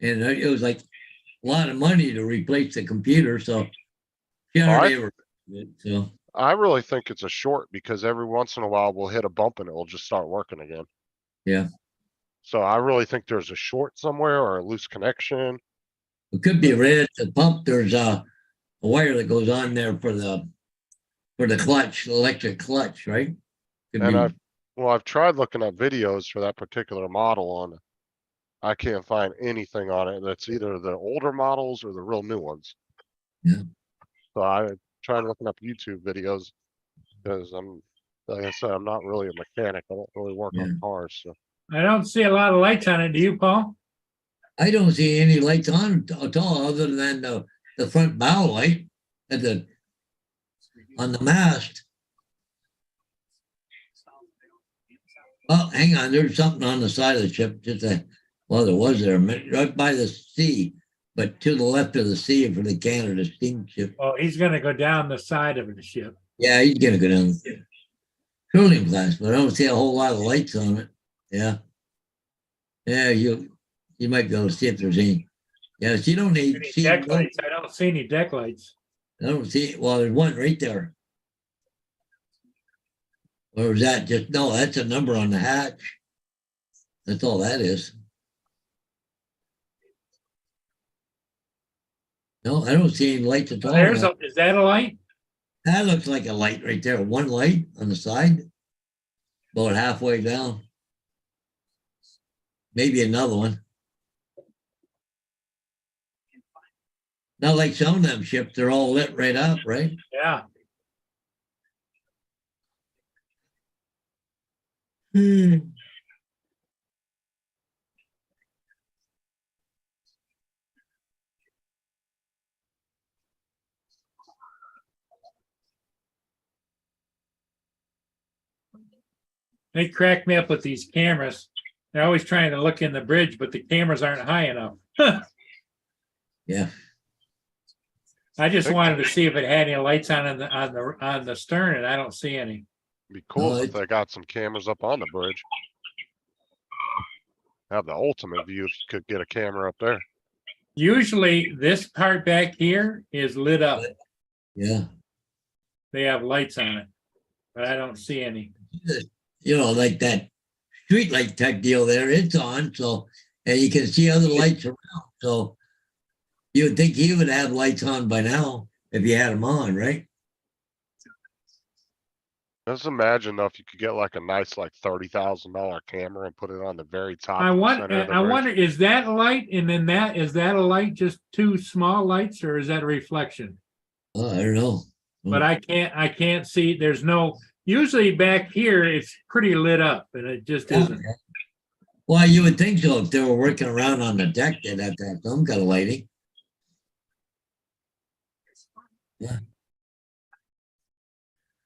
and it was like a lot of money to replace the computer. So she hardly ever. So I really think it's a short because every once in a while we'll hit a bump and it will just start working again. yeah, So I really think there's a short somewhere or a loose connection. it could be red. The pump. There's a wire that goes on there for the clutch, electric clutch, right? Could And be. I've tried looking up videos for that particular model on. I can't find anything on it that's either the older models or the real new ones. Yeah. So I tried looking up YouTube videos because like I said, I'm not really a mechanic. I don't really work Yeah. on cars. So I don't see a lot of lights on it. Do you, Paul? I don't see any lights on it at all, other than the front bow light on the mast. Oh, hang on. There's something on the side of the ship. Well, there was there right by the sea, but to the left of the sea for the Canada steamship. Oh, he's gonna go down the side of the ship. Yeah, he's gonna go down the petroleum glass, but I don't see a whole lot of lights on it. Yeah, yeah. You might be able to see if there's any. Yeah, so you don't need. Any deck lights? I don't see any deck lights. I don't see. Well, there's one right there. Or was that just no? That's a number on the hatch. That's all that is. No, I don't see any lights at all. Is that a light? That looks like a light right there. One light on the side, about halfway down. Maybe another one. Not like some of them ships, they're all lit right up, right? Yeah. They crack me up with these cameras. They're always trying to look in the bridge, but the cameras aren't high enough. Yeah. I just wanted to see if it had any lights on the stern, and I don't see any. It'd be cool No, if they got some cameras up on the bridge. Have the ultimate view if you could get a camera up there. Usually, this part back here is lit up. Yeah. They have lights on it. but I don't see any. You know, like that street light type deal there, it's on, so, and you can see other lights around, so you would think he would have lights on by now if you had them on, right? Just imagine though, if you could get like a nice, like $30,000 camera and put it on the very top. I of the want, center of the I bridge. wonder, is that a light? And then is that a light, just two small lights, or is that a reflection? Oh, I don't know. But I can't see, there's no, usually back here, it's pretty lit up and it just isn't. Well, you would think so. If they were working around on the deck, they'd have to have some kind of lighting.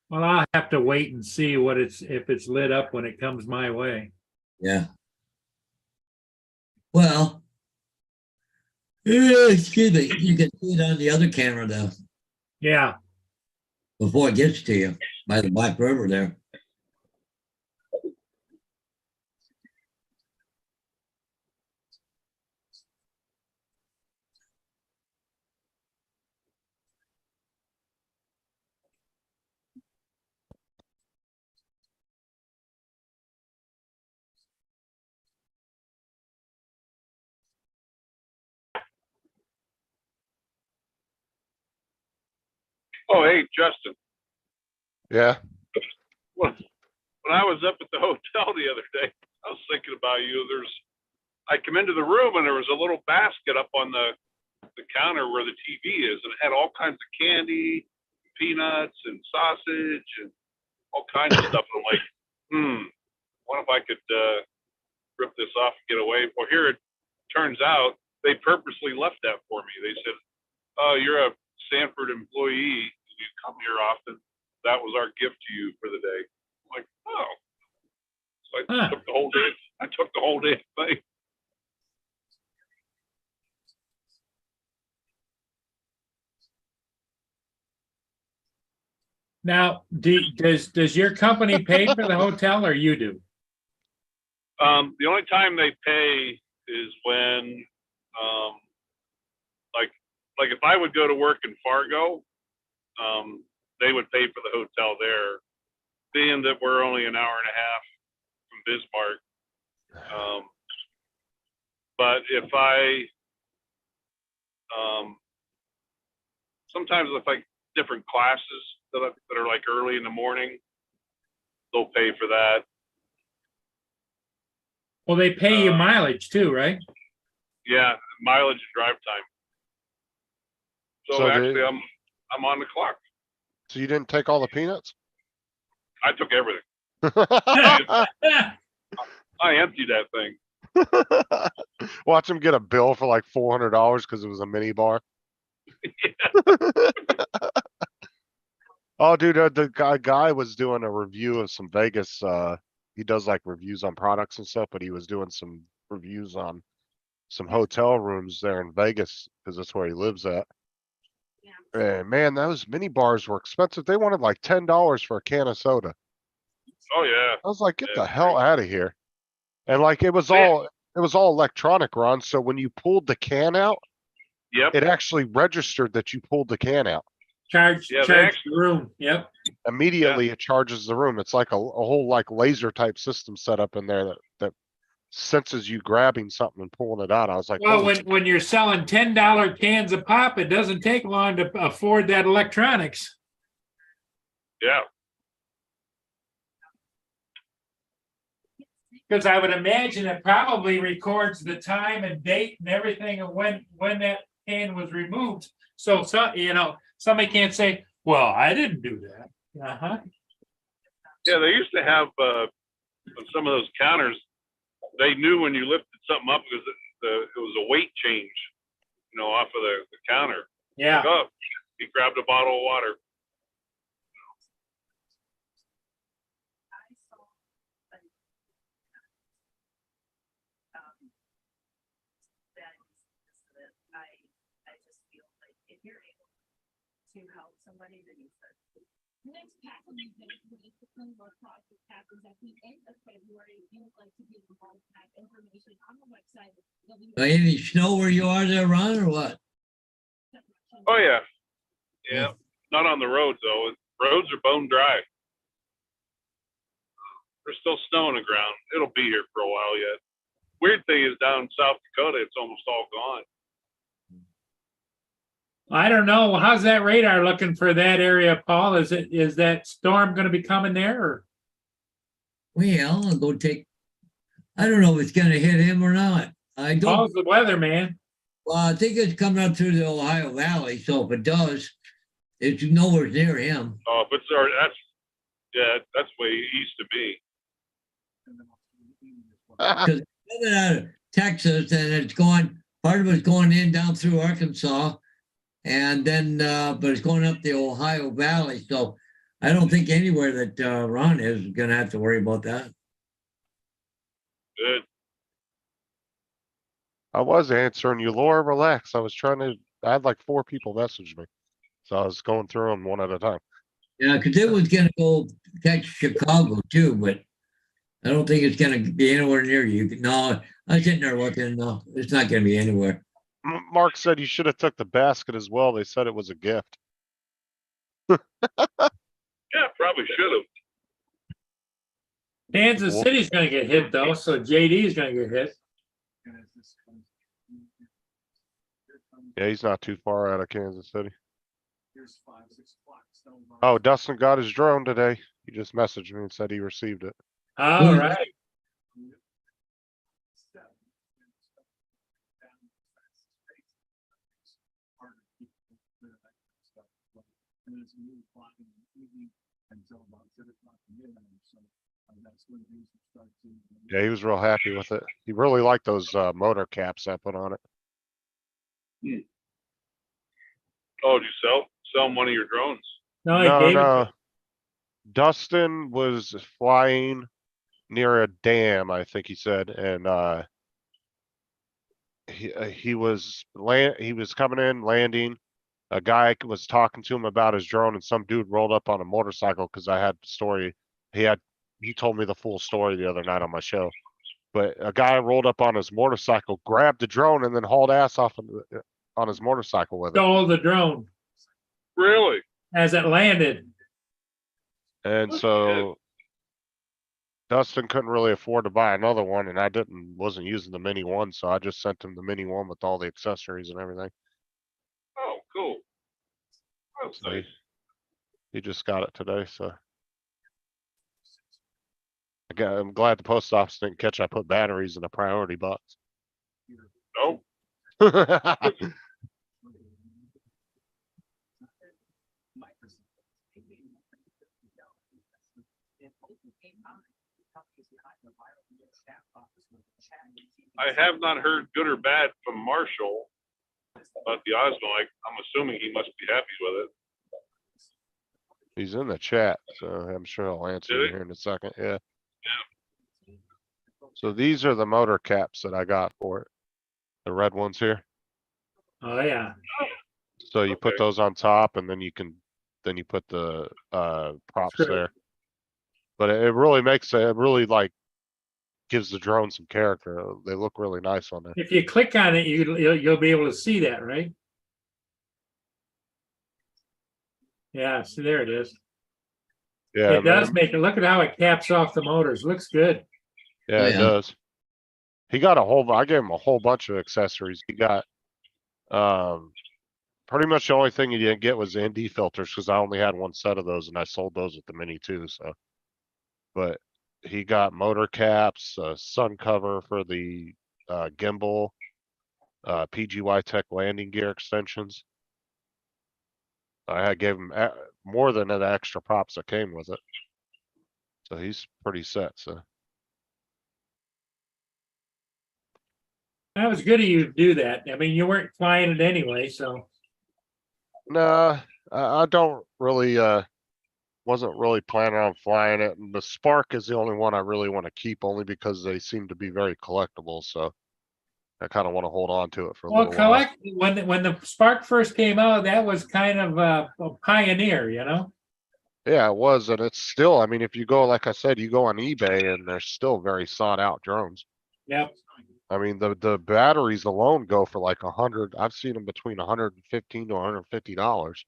Well, I'll have to wait and see if it's lit up when it comes my way. Yeah. Well, excuse me, you can see it on the other camera though, Yeah, before it gets to you by the Black River there. Oh, hey, Justin, Yeah, when I was up at the hotel the other day, I was thinking about you. I come into the room and there was a little basket up on the counter where the TV is, and it had all kinds of candy, peanuts and sausage and all kinds of stuff. And I'm like, what if I could rip this off and get away? Well, here it turns out they purposely left that for me. They said, "Oh, you're a Sanford employee. You come here often. That was our gift to you for the day." I'm like, oh. So I took the whole day. I took the whole day thing. now, does your company pay for the hotel or you do? The only time they pay is when, like if I would go to work in Fargo, they would pay for the hotel there, being that we're only an hour and a half from Bismarck. But if sometimes if like different classes that are like early in the morning, they'll pay for that. Well, they pay you mileage too, right? Yeah, mileage and drive time. So actually, I'm on the clock. so you didn't take all the peanuts? I took everything. I emptied that thing. Watch him get a bill for like $400 because it was a mini bar. Oh, dude, the guy was doing a review of some Vegas. He does like reviews on products and stuff, but he was doing some reviews on some hotel rooms there in Vegas because that's where he lives at. And man, those mini bars were expensive. They wanted like $10 for a can of soda. Oh yeah. I was like, get Yeah, the hell out of here. And like it was all electronic, Ron. So when you pulled the can out, Yep. it actually registered that you pulled the can out. Charge Yeah, they the actually- room. Yep. Immediately it charges the room. It's like a whole like laser type system set up in there that senses you grabbing something and pulling it out. I was like, Well, holy when you're selling $10 cans of pop, it doesn't take long to afford that electronics. Yeah. Because I would imagine it probably records the time and date and everything of when that can was removed. So somebody can't say, well, I didn't do that. Uh-huh. Yeah, they used to have on some of those counters. They knew when you lifted something up because it was a weight change, off of the counter. Yeah. Like, oh, he grabbed a bottle of water. I just feel like if you're able to help somebody, then you should. Next tackle event with the Cleanwork project happens at the end of February. If you would like to get involved, have information on the website. Any snow where you are there, Ron, or what? Oh yeah. Yeah. Not on the roads though. Roads are bone dry. There's still snow on the ground. It'll be here for a while yet. Weird thing is down in South Dakota, it's almost all gone. I don't know. How's that radar looking for that area, Paul? Is that storm gonna be coming there or? Well, I'll go take, I don't know if it's gonna hit him or not. I don't, Paul's the weather man. well, I think it's coming up through the Ohio Valley, so if it does, it's nowhere near him. Oh, but sorry, that's way east of me. Coming out of Texas and it's going, part of it's going in down through Arkansas. And then, but it's going up the Ohio Valley, so I don't think anywhere that Ron is gonna have to worry about that. Good. I was answering you, Laura, relax. I had like 4 people message me. So I was going through them one at a time. Yeah, because it was gonna go catch Chicago too, but I don't think it's gonna be anywhere near you. No, I was sitting there looking, no, it's not gonna be anywhere. Mark said you should have took the basket as well. They said it was a gift. Yeah, probably should have. Kansas City's gonna get hit though, so JD is gonna get hit. Yeah, he's not too far out of Kansas City. Here's 5, 6 o'clock. Snow bar. Oh, Dustin got his drone today. He just messaged me and said he received it. All right. And it's a new clock in the evening until about 7 o'clock midnight, so that's when things start to. Yeah, he was real happy with it. He really liked those motor caps I put on it. Oh, did you sell him one of your drones? No, he No, gave it. no. Dustin was flying near a dam, I think he said, and he was coming in, landing. A guy was talking to him about his drone, and some dude rolled up on a motorcycle because I had the story. He told me the full story the other night on my show. But a guy rolled up on his motorcycle, grabbed the drone, and then hauled ass off on his motorcycle with it. Stole the drone Really? as it landed. And so Dustin couldn't really afford to buy another one, and I wasn't using the mini one, so I just sent him the mini one with all the accessories and everything. Oh, cool. That's So nice. he just got it today, so. I'm glad the post office didn't catch I put batteries in a priority box. Oh, I have not heard good or bad from Marshall about the Osmo. I'm assuming he must be happy with it. He's in the chat, so I'm sure he'll answer Did you he? here in a second, yeah. So these are the motor caps that I got for it. The red ones here. Oh, yeah. So you put Okay. those on top and then you put the props Sure. there. But it really like gives the drone some character. They look really nice on there. If you click on it, you'll be able to see that, right? Yeah, see, there it is. Yeah, It does make it, look at how it caps off the motors. Looks good. yeah, it Yeah. does. He got I gave him a whole bunch of accessories. He got, pretty much the only thing he didn't get was the ND filters because I only had one set of those and I sold those with the Mini too, so. But he got motor caps, sun cover for the gimbal, PGY Tech landing gear extensions. I gave him more than the extra props that came with it. So he's pretty set, so. That was good of you to do that. I mean, you weren't flying it anyway, so. Nah, I don't really, wasn't really planning on flying it. And the Spark is the only one I really want to keep only because they seem to be very collectible. So I kind of want to hold on to it for a Well, little while. when the Spark first came out, that was kind of a pioneer, you know? Yeah, it was. And it's still, I mean, if you go, like I said, you go on eBay and they're still very sought out drones. Yep. I mean, the batteries alone go for like 100. I've seen them between 115 to $150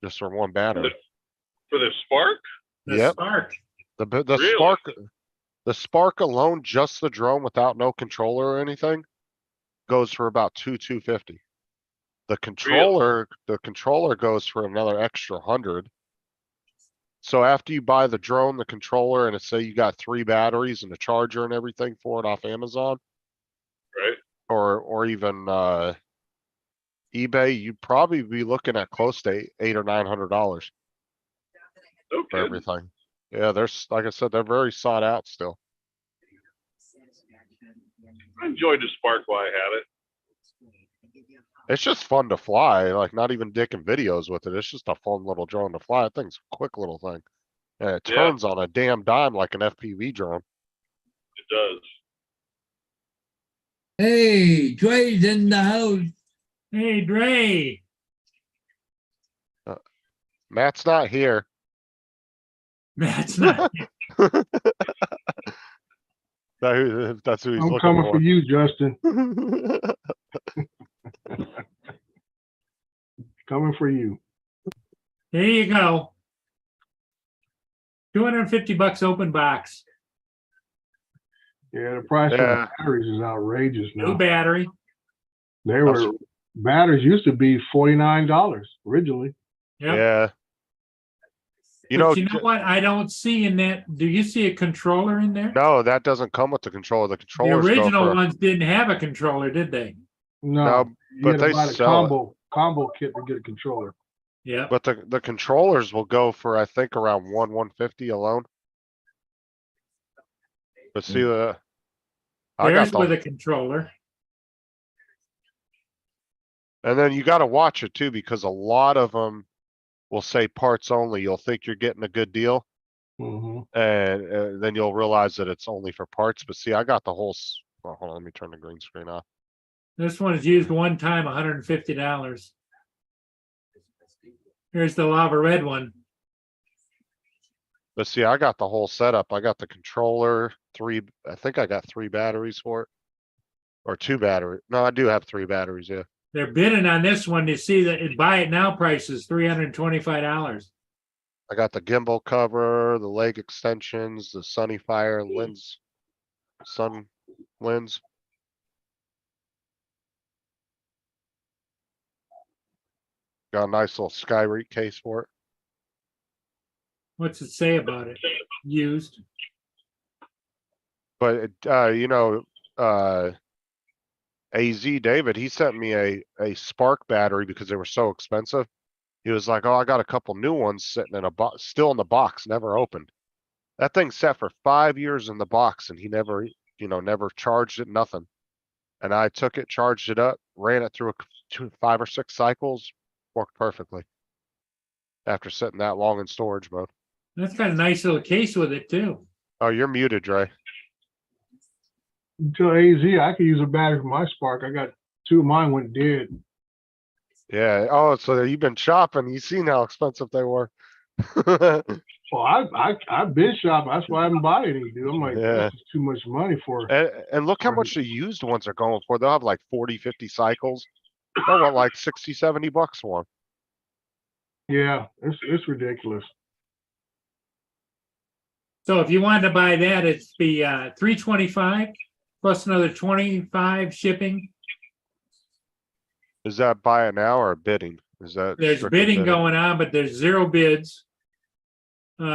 just for one battery. For the Spark? The Yep. Spark. The Really? Spark, The Spark alone, just the drone without no controller or anything, goes for about 250. The controller goes for another extra 100. So after you buy the drone, the controller, and it's say you got 3 batteries and a charger and everything for it off Amazon, Right? or even eBay, you'd probably be looking at close to $800 or $900 No for kidding. everything. Yeah, there's, like I said, they're very sought out still. I enjoyed the Spark while I had it. It's just fun to fly, like not even dicking videos with it. It's just a fun little drone to fly. That thing's a quick little thing. And it Yeah. turns on a damn dime like an FPV drone. It does. Hey, Dre's in the house. Hey, Dre. Matt's not here. That's not, That's who he's I'm looking coming for for. you, Justin. Coming for you. there you go. $250 open box, Yeah, the price of Yeah. the batteries is outrageous new now. battery. They were, batteries used to be $49 originally. Yep. Yeah. You But know, you know what? I don't see in that. Do you see a controller in there? no, that doesn't come with the controller. The The controllers go original for, ones didn't have a controller, did they? No, No, you but had to they buy the sell it. combo kit to get a controller. Yeah. but the controllers will go for, I think, around 150 alone. But see the, I There's got with the, a controller. and then you gotta watch it too, because a lot of them will say parts only. You'll think you're getting a good deal. Hmm. And then you'll realize that it's only for parts. But see, I got the whole, well, hold on, let me turn the green screen off. This one is used one time, $150. Here's the lava red one. But see, I got the whole setup. I got the controller, I think I got 3 batteries for it. Or 2 batteries. No, I do have 3 batteries, yeah. They're bidding on this one. You see that it buy it now price is $325. I got the gimbal cover, the leg extensions, the Sunnyfire lens, sun lens. Got a nice little Skyreach case for it. What's it say about it? Used. But you know, AZ David, he sent me a Spark battery because they were so expensive. He was like, "Oh, I got a couple new ones sitting in a box, still in the box, never opened." That thing sat for 5 years in the box, and he never, never charged it, nothing. And I took it, charged it up, ran it through 5 or 6 cycles, worked perfectly. After sitting that long in storage mode. That's got a nice little case with it too. Oh, you're muted, Dre. Until AZ, I could use a battery for my Spark. I got 2 of mine went dead. Yeah. Oh, so you've been shopping. You seen how expensive they were. Well, I've been shopping. That's why I haven't bought any, dude. I'm like, Yeah. this is too much money for. And look how much the used ones are going for. They'll have like 40, 50 cycles. They'll want like 60, 70 bucks for 'em. Yeah, it's ridiculous. So if you wanted to buy that, it's the $325 plus another $25 shipping. Is that buy it now or bidding? Is that? There's strictly bidding going on, but there's 0 bids.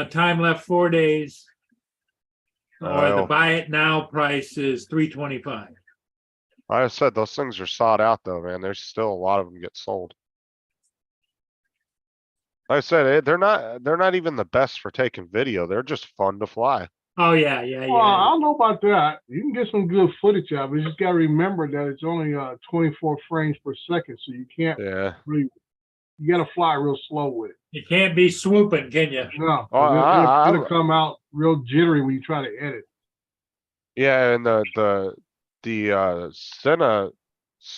Time left 4 days. Or the Oh. buy it now price is $325. Like I said, those things are sought out though, man. There's still a lot of them get sold. Like I said, they're not even the best for taking video. They're just fun to fly. Oh, yeah, yeah, Well, I yeah. don't know about that. You can get some good footage out of it. You just gotta remember that it's only 24 frames per second, so you can't Yeah. really. You gotta fly real slow with it. You can't be swooping, can you? No, Oh, it'll come out real jittery when you try to edit. Yeah, and the Senna,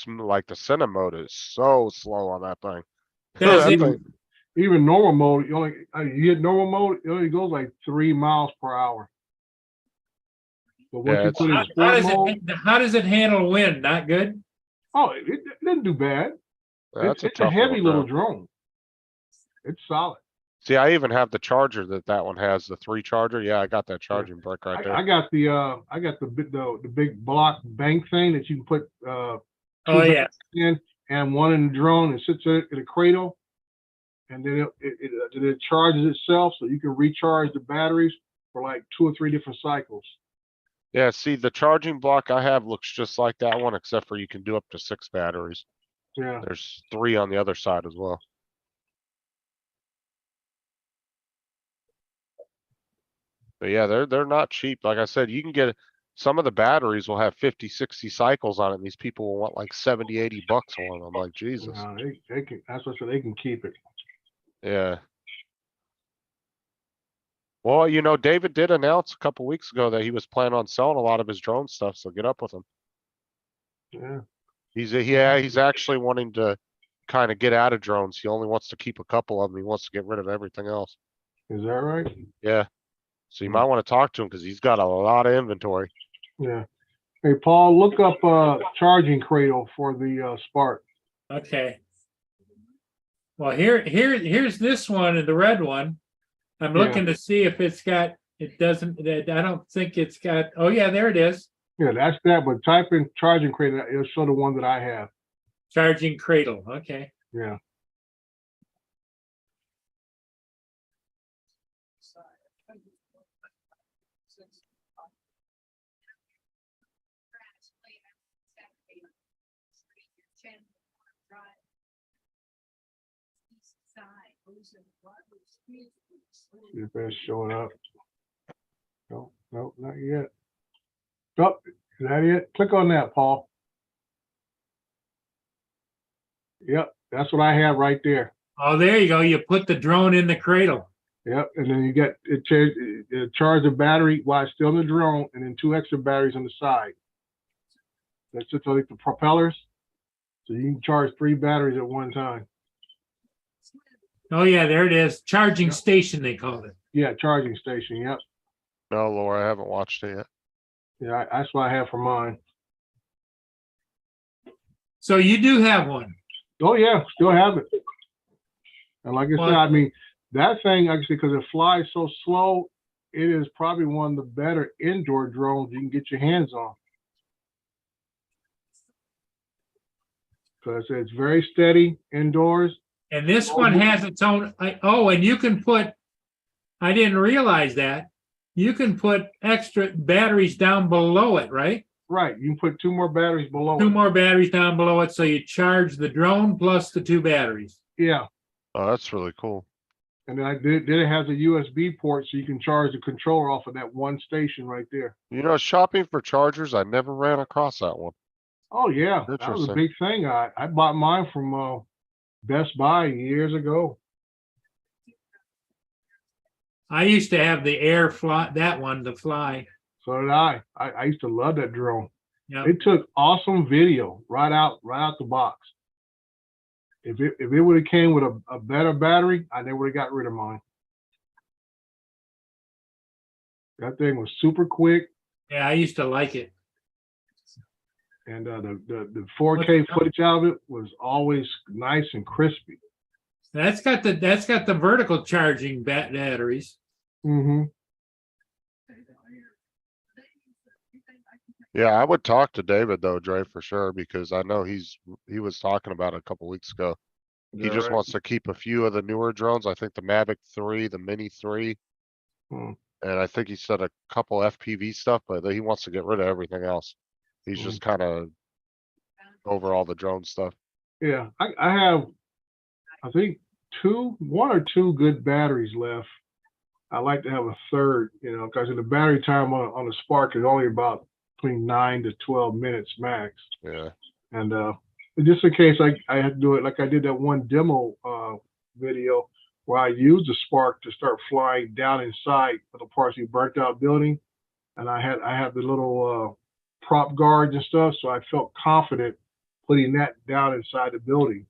like the Senna mode is so slow on that thing. Does That it? thing- Even normal mode, you hit normal mode, it only goes like 3 miles per hour. But once Yeah, you it's- put in How sport does mode, how does it handle wind? Not good? oh, it didn't do bad. That's It's a tough heavy little drone. drone. It's solid. See, I even have the charger that one has, the 3 charger. Yeah, I got that charging brick right I there. got the big block bank thing that you can put, Oh, two yeah. in and one in the drone and sits in a cradle. And then it charges itself so you can recharge the batteries for like 2 or 3 different cycles. Yeah, see, the charging block I have looks just like that one, except for you can do up to 6 batteries. Yeah. There's 3 on the other side as well. But yeah, they're not cheap. Like I said, you can get some of the batteries will have 50, 60 cycles on it, and these people will want like 70, 80 bucks for them. I'm like, Jesus. No, they can, that's what I said, they can keep it. Yeah. Well, you know, David did announce a couple weeks ago that he was planning on selling a lot of his drone stuff, so get up with him. Yeah. He's actually wanting to kind of get out of drones. He only wants to keep a couple of them. He wants to get rid of everything else. Is that right? Yeah. So you might want to talk to him because he's got a lot of inventory. Yeah. Hey, Paul, look up charging cradle for the Spark. Okay. Well, here's this one, the red one. I'm Yeah. looking to see if it's got, it doesn't, I don't think it's got, oh yeah, there it is. Yeah, that's that, but type in charging cradle, it'll show the one that I have. Charging cradle, okay. Yeah. See if that's showing up. No, no, not yet. Oh, is that it? Click on that, Paul. Yep, that's what I have right there. Oh, there you go. You put the drone in the cradle. Yep, and then you get it charge the battery while it's still in the drone, and then 2 extra batteries on the side. That's just like the propellers. So you can charge 3 batteries at one time. Oh yeah, there it is. Charging Yep. station, they call it. Yeah, charging station. Yep. No, Laura, I haven't watched it yet. Yeah, that's what I have for mine. So you do have one. Oh yeah, still have it. And like I Well- said, I mean, that thing actually, because it flies so slow, it is probably one of the better indoor drones you can get your hands on. Because it's very steady indoors. And this one has its own, oh, and you can put, I didn't realize that. You can put extra batteries down below it, right? Right, you can put 2 more batteries below 2 it. more batteries down below it, so you charge the drone plus the 2 batteries. Yeah, Oh, that's really cool. and then then it has a USB port, so you can charge the controller off of that one station right there. You know, shopping for chargers, I never ran across that one. Oh yeah, that was a Interesting. big thing. I bought mine from Best Buy years ago. I used to have the air fly, that one, the fly. So did I. I used to love that drone. Yeah. It took awesome video right out the box. If it would have came with a better battery, I never would have got rid of mine. That thing was super quick, Yeah, I used to like it. and the 4K footage out of it was always nice and crispy. That's got the vertical charging batteries. Mm-hmm. Yeah, I would talk to David though, Dre, for sure, because I know he was talking about it a couple weeks ago. He just wants to keep a few of the newer drones. I think the Mavic 3, the Mini 3. Hmm. And I think he said a couple FPV stuff, but he wants to get rid of everything else. He's Hmm. just kind of over all the drone stuff. Yeah, I have, I think 1 or 2 good batteries left. I like to have a third, because the battery time on the Spark is only about between 9 to 12 minutes max. Yeah. And just in case I had to do it like I did that one demo video where I used the Spark to start flying down inside of the partially burnt out building, and I had the little prop guards and stuff, so I felt confident putting that down inside the building.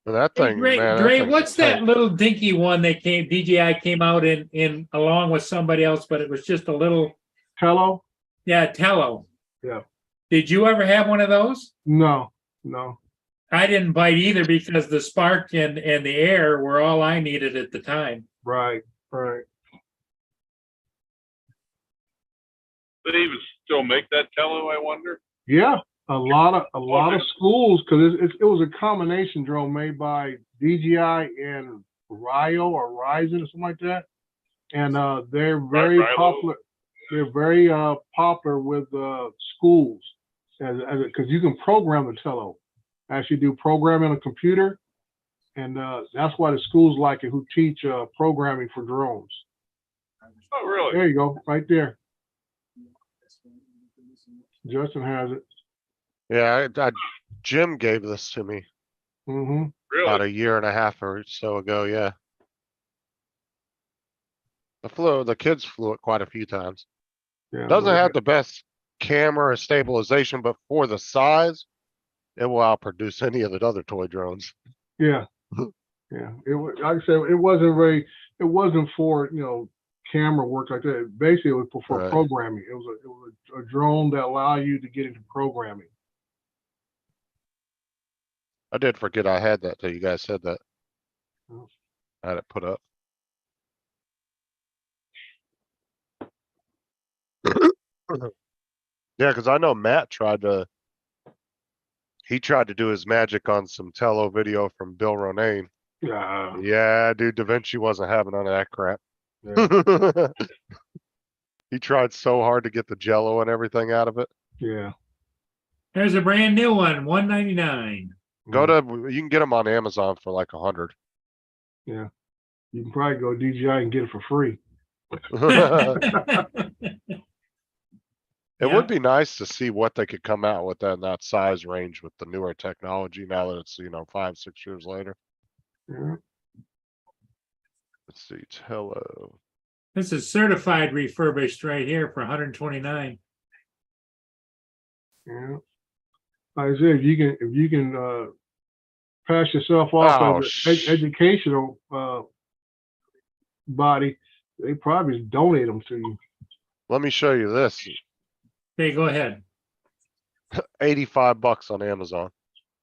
But that Hey, thing, Dre, man, Dre, thing's what's tight. that little dinky one that DJI came out in along with somebody else, but it was just a little, Tello? yeah, Tello. Yeah. Did you ever have one of those? No. I didn't bite either because the spark and the air were all I needed at the time. Right, right. Do they even still make that tello, I wonder? Yeah, a lot of schools, because it was a combination drone made by DJI and Rio or Ryzen or something like that, and they're very Rilo. popular. They're very popular with schools, because you can program the tello. Actually, do programming on a computer, and that's why the schools like it who teach programming for drones. Oh, really? There you go, right there. Justin has it. Yeah, Jim gave this to me Mm-hmm. about Really? a year and a half or so ago, yeah. The kids flew it quite a few times. Yeah. Doesn't but- have the best camera or stabilization, but for the size, it will outproduce any of the other toy drones. Yeah. Yeah. Like I said, it wasn't for, camera work like that. Basically, it was for Right. programming. It was a drone that allowed you to get into programming. I did forget I had that till you guys said that. Oh. I had it put up. Yeah, because I know Matt tried to do his magic on some tello video from Bill Ronayne. Yeah. Yeah, dude, Da Vinci wasn't having none of that crap. Yeah. He tried so hard to get the jello and everything out of it. Yeah. There's a brand new one, $199. You can get them on Amazon for like 100. Yeah. You can probably go DJI and get it for free. It Yeah. would be nice to see what they could come out with in that size range with the newer technology now that it's, 5, 6 years later. Yeah. Let's see, tello. This is certified refurbished right here for 129. Yeah. Like I said, if you can pass yourself off Oh, as an educational body, they probably donate them to you. Let me show you this. Okay, go ahead. $85 on Amazon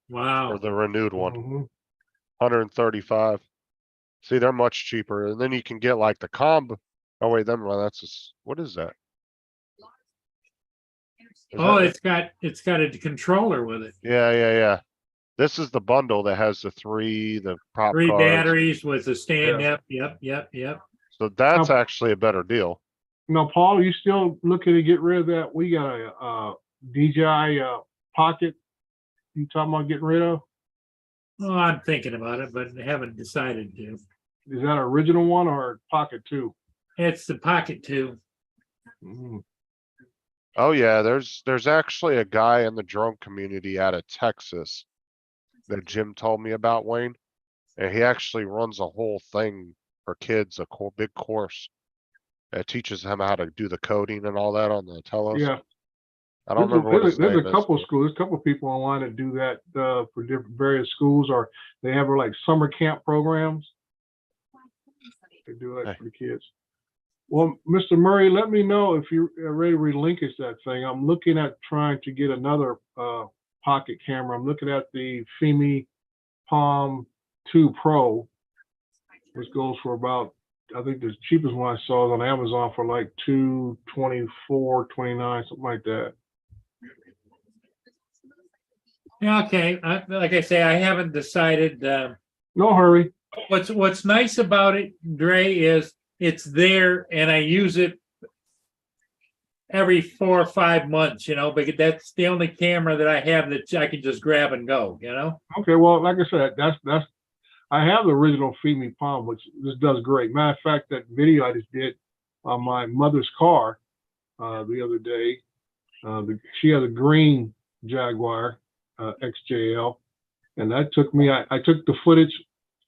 for Wow. the renewed one. Mhm. 135. See, they're much cheaper. And then you can get like the combo. Oh wait, that's just, what is that? Is Oh, that- it's got a controller with it. Yeah. This is the bundle that has the the prop 3 cards. batteries with a stand. Yeah. Yep. So that's Now- actually a better deal. Now, Paul, you still looking to get rid of that? We got a DJI Pocket. You talking about getting rid of? Oh, I'm thinking about it, but haven't decided to. Is that an original one or Pocket 2? It's the Pocket 2. Mhm. Oh yeah, there's actually a guy in the drone community out of Texas that Jim told me about, Wayne. And he actually runs a whole thing for kids, big course. That teaches them how to do the coding and all that on the telos. Yeah. I don't remember what his There's name a couple is. of schools, there's a couple of people online that do that for different various schools, or they have like summer camp programs. They do that Hey. for the kids. Well, Mr. Murray, let me know if you're ready to relinquish that thing. I'm looking at trying to get another pocket camera. I'm looking at the Fimi Palm 2 Pro, which goes for about, I think the cheapest one I saw is on Amazon for like $224, $29, something like that. Yeah, okay. Like I say, I haven't decided. No hurry. What's nice about it, Dre, is it's there and I use it every 4 or 5 months, because that's the only camera that I have that I can just grab and go, Okay, well, like I said, that's I have the original Fimi Palm, which this does great. Matter of fact, that video I just did on my mother's car the other day, she has a green Jaguar XJL, and that took me. I took the footage.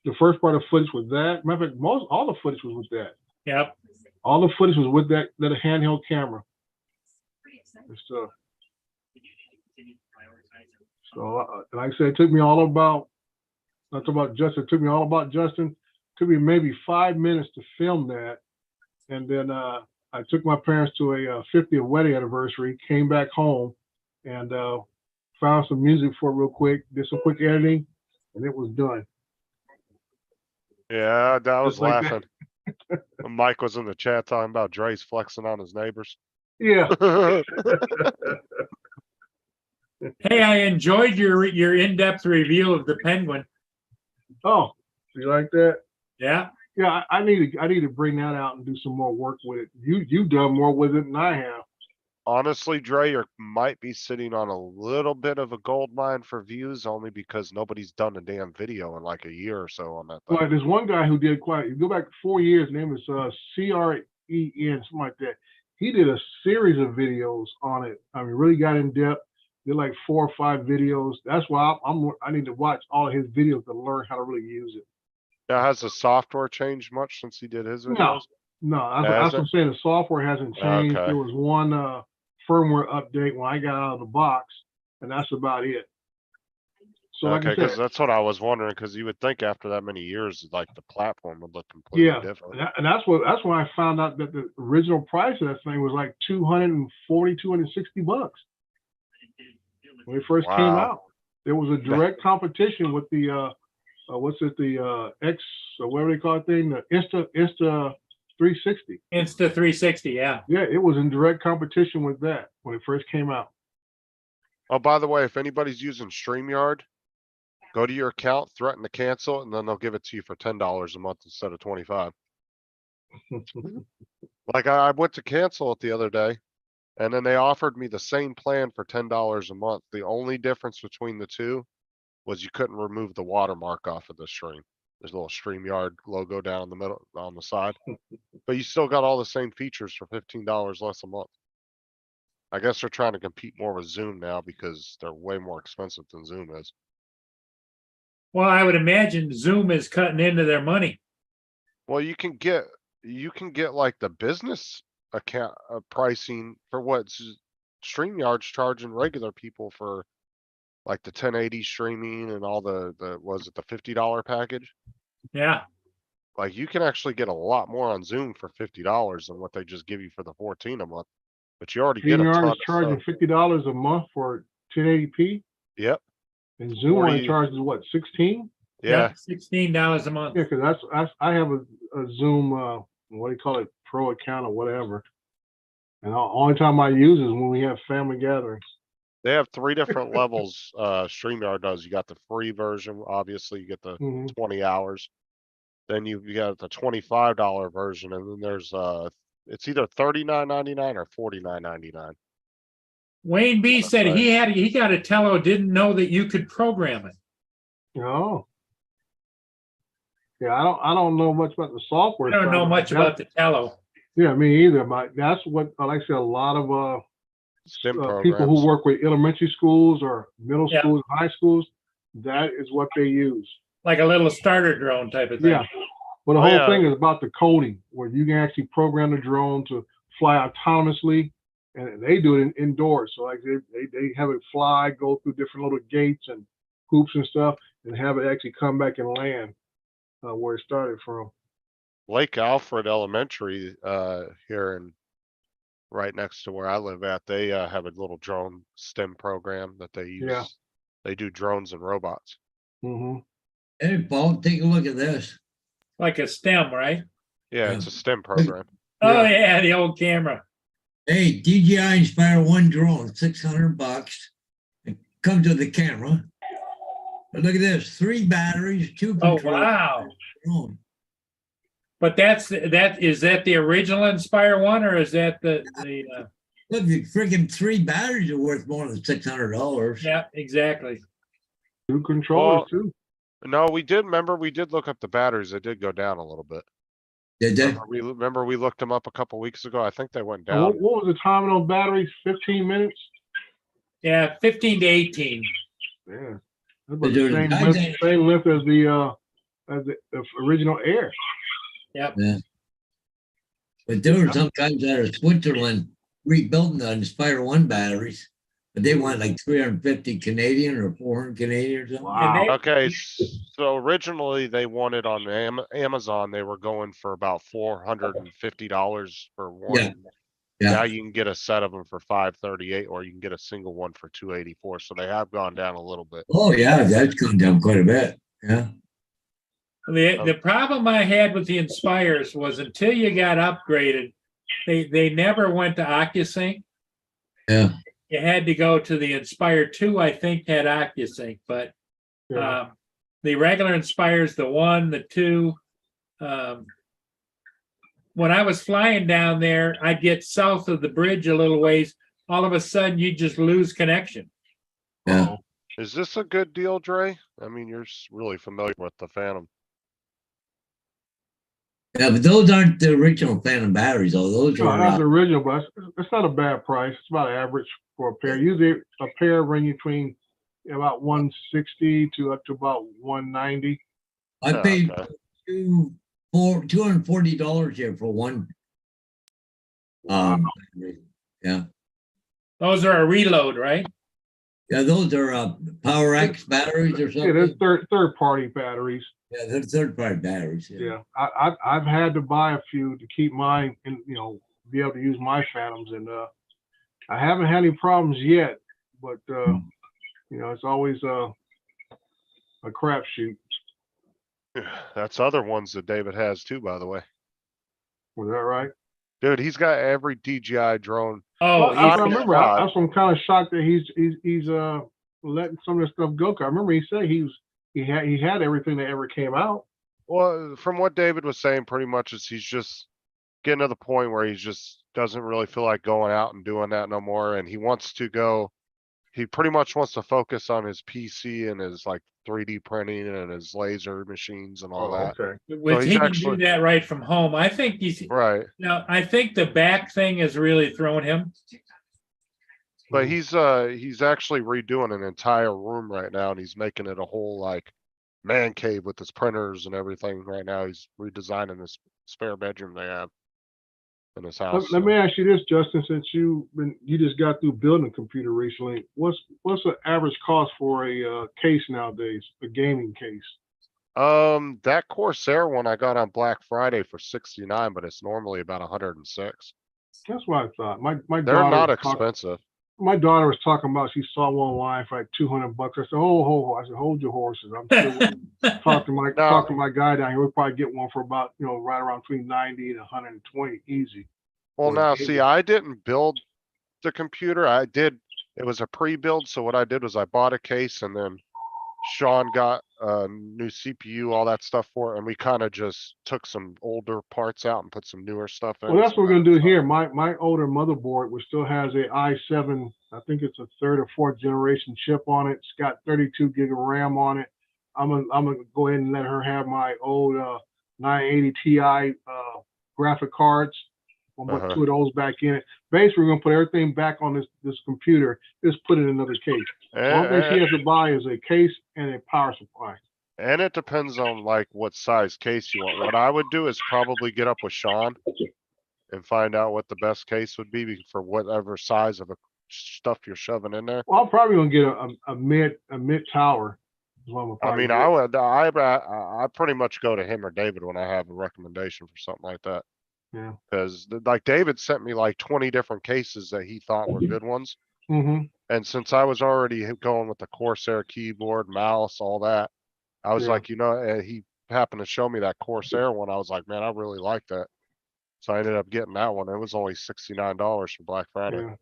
The first part of the footage was that. Matter of fact, all the footage was with that. Yep. All the footage was with that handheld camera. And so, like I said, it took me all about. Not about Justin. It took me all about Justin. It took me maybe 5 minutes to film that, and then I took my parents to a 50th wedding anniversary. Came back home, and found some music for it real quick, did some quick editing, and it was done. Yeah, I was Just like that. laughing. Mike was in the chat talking about Dre's flexing on his neighbors. Yeah. Hey, I enjoyed your in-depth review of the Penguin. Oh, you like that? Yeah. Yeah, I need to bring that out and do some more work with it. You've done more with it than I have. Honestly, Dre, you might be sitting on a little bit of a gold mine for views only because nobody's done a damn video in like a year or so on that thing. Like there's one guy who did quite. You go back 4 years. Name is CREN, something like that. He did a series of videos on it. I mean, really got in depth. Did like 4 or 5 videos. That's why I need to watch all of his videos to learn how to really use it. Now, has the software changed much since he did his No. videos? No, that's Has what I'm saying. The software hasn't changed. Okay. There was one firmware update when I got out of the box, and that's about it. So like Okay, I because said, that's what I was wondering, because you would think after that many years, like the platform would look completely yeah, different. and that's when I found out that the original price of that thing was like $240, $260 when it first came Wow. out. There was a direct competition with the X or whatever they call it thing, the Insta 360. Insta 360, yeah. Yeah, it was in direct competition with that when it first came out. Oh, by the way, if anybody's using StreamYard, go to your account, threaten to cancel, and then they'll give it to you for $10 a month instead of 25. Like I went to cancel it the other day, and then they offered me the same plan for $10 a month. The only difference between the two was you couldn't remove the watermark off of the stream. There's a little StreamYard logo down the middle on the side, but you still got all the same features for $15 less a month. I guess they're trying to compete more with Zoom now because they're way more expensive than Zoom is. Well, I would imagine Zoom is cutting into their money. Well, you can get like the business account pricing for what StreamYard's charging regular people for, like the 1080 streaming and all the was it the $50 package? Yeah. Like you can actually get a lot more on Zoom for $50 than what they just give you for the 14 a month. But you already get a ton StreamYard of is charging stuff. $50 a month for 1080p, Yep. and Zoom 40 only charges what, 16? Yeah. $16 a month. Yeah, because I have a Zoom what do you call it, pro account or whatever, and the only time I use is when we have family gatherings. They have 3 different levels. StreamYard does. You got the free version. Obviously, you get the Mhm. 20 hours. Then you got the $25 version, and then there's it's either $39.99 or $49.99. Wayne B That's said right. he got a tello, didn't know that you could program it. Oh. Yeah, I don't know much about the software. I don't side, know but much about the tello. Yeah, me either. But that's what, like I said, a lot of STEM people programs. who work with elementary schools or middle Yeah. schools, high schools, that is what they use. Like a little starter drone type of thing. Yeah. Well, the Oh, whole yeah. thing is about the coding, where you can actually program the drone to fly autonomously, and they do it indoors. So like they have it fly, go through different little gates and hoops and stuff, and have it actually come back and land where it started from. Lake Alfred Elementary here in right next to where I live at, they have a little drone STEM program that they use. Yeah. They do drones and robots. Mm-hmm. Hey, Paul, take a look at this. Like a STEM, right? Yeah, Yeah. it's a STEM program. Oh yeah, the old camera. Hey, DJI Inspire 1 drone, $600. It comes with the camera. But look at this, 3 batteries, 2 Oh controls. wow. Drone. But is that the original Inspire one, or is that the Look, the freaking 3 batteries are worth more than $600. yeah, exactly. 2 controllers Well, too. No, we did look up the batteries. They did go down a little bit. Did they? Remember we looked them up a couple weeks ago. I think they went And down. what was the time on those batteries? 15 minutes? Yeah, 15 to 18. Yeah. That's But about the there's same guys length as the original Air. Yep. Yeah. But there were some guys out of Switzerland rebuilding the Inspire 1 batteries, but they want like 350 Canadian or 400 Canadian or something. Wow. Okay, so originally they wanted on Amazon, they were going for about $450 for one. Yeah. Now Yeah. you can get a set of them for 538, or you can get a single one for 284. So they have gone down a little bit. Oh, yeah, that's gone down quite a bit. Yeah. The problem I had with the Inspires was until you got upgraded, they never went to OcuSync. Yeah. You had to go to the Inspire 2, I think had OcuSync, but Yeah. the regular Inspires, the 1, the 2, when I was flying down there, I'd get south of the bridge a little ways. All of a sudden, you just lose connection. Yeah. Is this a good deal, Dre? I mean, you're really familiar with the Phantom. Yeah, but those aren't the original Phantom batteries, though. Those No, are, not the original, but it's not a bad price. It's about average for a pair. Usually a pair ranging between about 160 to up to about 190. I Oh, paid okay. $240 here for one. Yeah. Those are a reload, right? Yeah, those are Power X batteries or Yeah, there's something. third party batteries. Yeah, they're third-party batteries. Yeah, I've had to buy a few to keep mine and, be able to use my Phantoms, and I haven't had any problems yet, but it's always a crapshoot. That's other ones that David has too, by the way. Was that right? Dude, he's got every DJI drone. Oh, Well, I he's- remember. I'm kind of shocked that he's letting some of this stuff go. 'Cause I remember he said he had everything that ever came out. Well, from what David was saying, pretty much is he's just getting to the point where he just doesn't really feel like going out and doing that no more. And he wants to go, he pretty much wants to focus on his PC and his like 3D printing and his laser machines and all that. Okay. which he's he can actually- do that right from home. I think Right. now, I think the back thing has really thrown him. But he's actually redoing an entire room right now, and he's making it a whole like man cave with his printers and everything right now. He's redesigning this spare bedroom they have in his house. Let me ask you this, Justin, since you just got through building a computer recently, what's the average cost for a case nowadays, a gaming case? That Corsair one I got on Black Friday for 69, but it's normally about 106. That's what I thought. My They're daughter not was talking- expensive. My daughter was talking about she saw one online for like $200. I said, "Oh, I said, hold your horses. I'm still talk to my guy down here. We'll probably get one for about right around between 90 and 120 easy." Well, Or now, gaming. see, I didn't build the computer. It was a pre-build. So what I did was I bought a case and then Sean got a new CPU, all that stuff for it. And we kind of just took some older parts out and put some newer stuff in. Well, that's so what we're gonna that- do here. My older motherboard, which still has a i7, I think it's a third or fourth generation chip on it. It's got 32 gig of RAM on it. I'm gonna go ahead and let her have my old 980 Ti graphic cards. I'll put Uh-huh. two of those back in it. Basically, we're gonna put everything back on this computer. Just put it in another case. The only thing she has to buy is a case and a power supply. And it depends on like what size case you want. What I would do is probably get up with Sean and find out what the best case would be for whatever size of stuff you're shoving in there. Well, I'm probably gonna get a mid tower. Is what I'm gonna I probably mean, get. I pretty much go to him or David when I have a recommendation for something like that. Yeah. Cause like David sent me like 20 different cases that he thought were good ones. Mm-hmm. And since I was already going with the Corsair keyboard, mouse, all that, I was Yeah. like, he happened to show me that Corsair one. I was like, man, I really like that. So I ended up getting that one. It was only $69 for Black Friday. Yeah.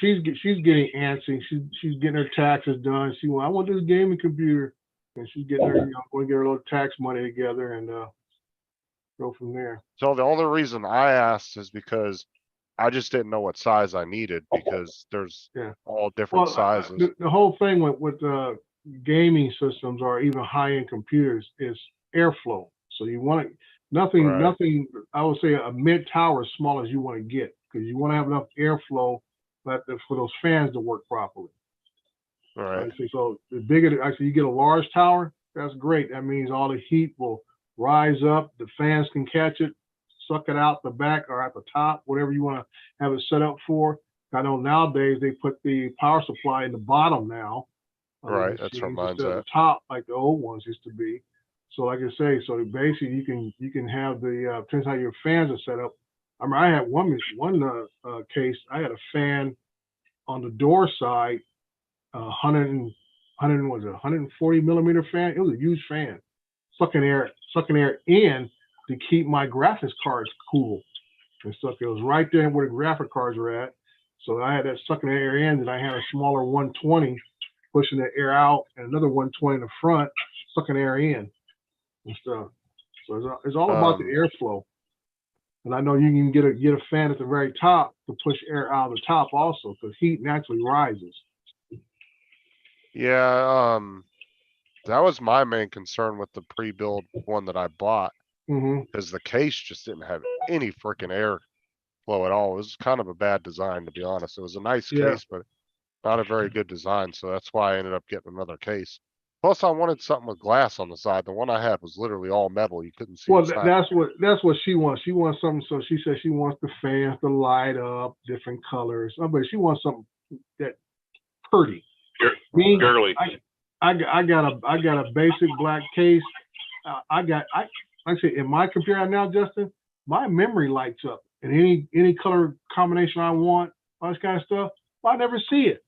She's getting antsy. She's getting her taxes done. I want this gaming computer, and she's getting her going to get her little tax money together and go from there. So the only reason I asked is because I just didn't know what size I needed because there's Yeah. all different Well, sizes. the whole thing with gaming systems or even high-end computers is airflow. So you want nothing. I would say a mid tower as small as you want to get, because you want to have enough airflow for those fans to work properly. All right. Actually, so the bigger, actually, you get a large tower, that's great. That means all the heat will rise up, the fans can catch it, suck it out the back or at the top, whatever you want to have it set up for. I know nowadays they put the power supply in the bottom now. of the Right, that's what machines mine's instead of at. the top like the old ones used to be. So like I say, so basically you can have the depends how your fans are set up. I mean, I had one case, I had a fan on the door side, 140 millimeter fan. It was a huge fan, sucking air in to keep my graphics cards cool and stuff. It was right there where the graphic cards were at. So I had that sucking air in, and I had a smaller 120 pushing the air out, and another 120 in the front sucking air in and stuff. So it's all about the airflow. And I know you can get a fan at the very top to push air out of the top also, because heat naturally rises. Yeah, that was my main concern with the pre-built one that I bought, Hmm. is the case just didn't have any freaking air flow at all. It was kind of a bad design, to be honest. It was a nice Yeah. case, but not a very good design, so that's why I ended up getting another case. Plus, I wanted something with glass on the side. The one I had was literally all metal. You couldn't see Well, inside. that's what she wants. She wants something. So she says she wants the fans to light up different colors. But she wants something that pretty. Me, Girly. I got a basic black case. Like I say, in my computer now, Justin, my memory lights up, and any color combination I want, all this kind of stuff. But I never see it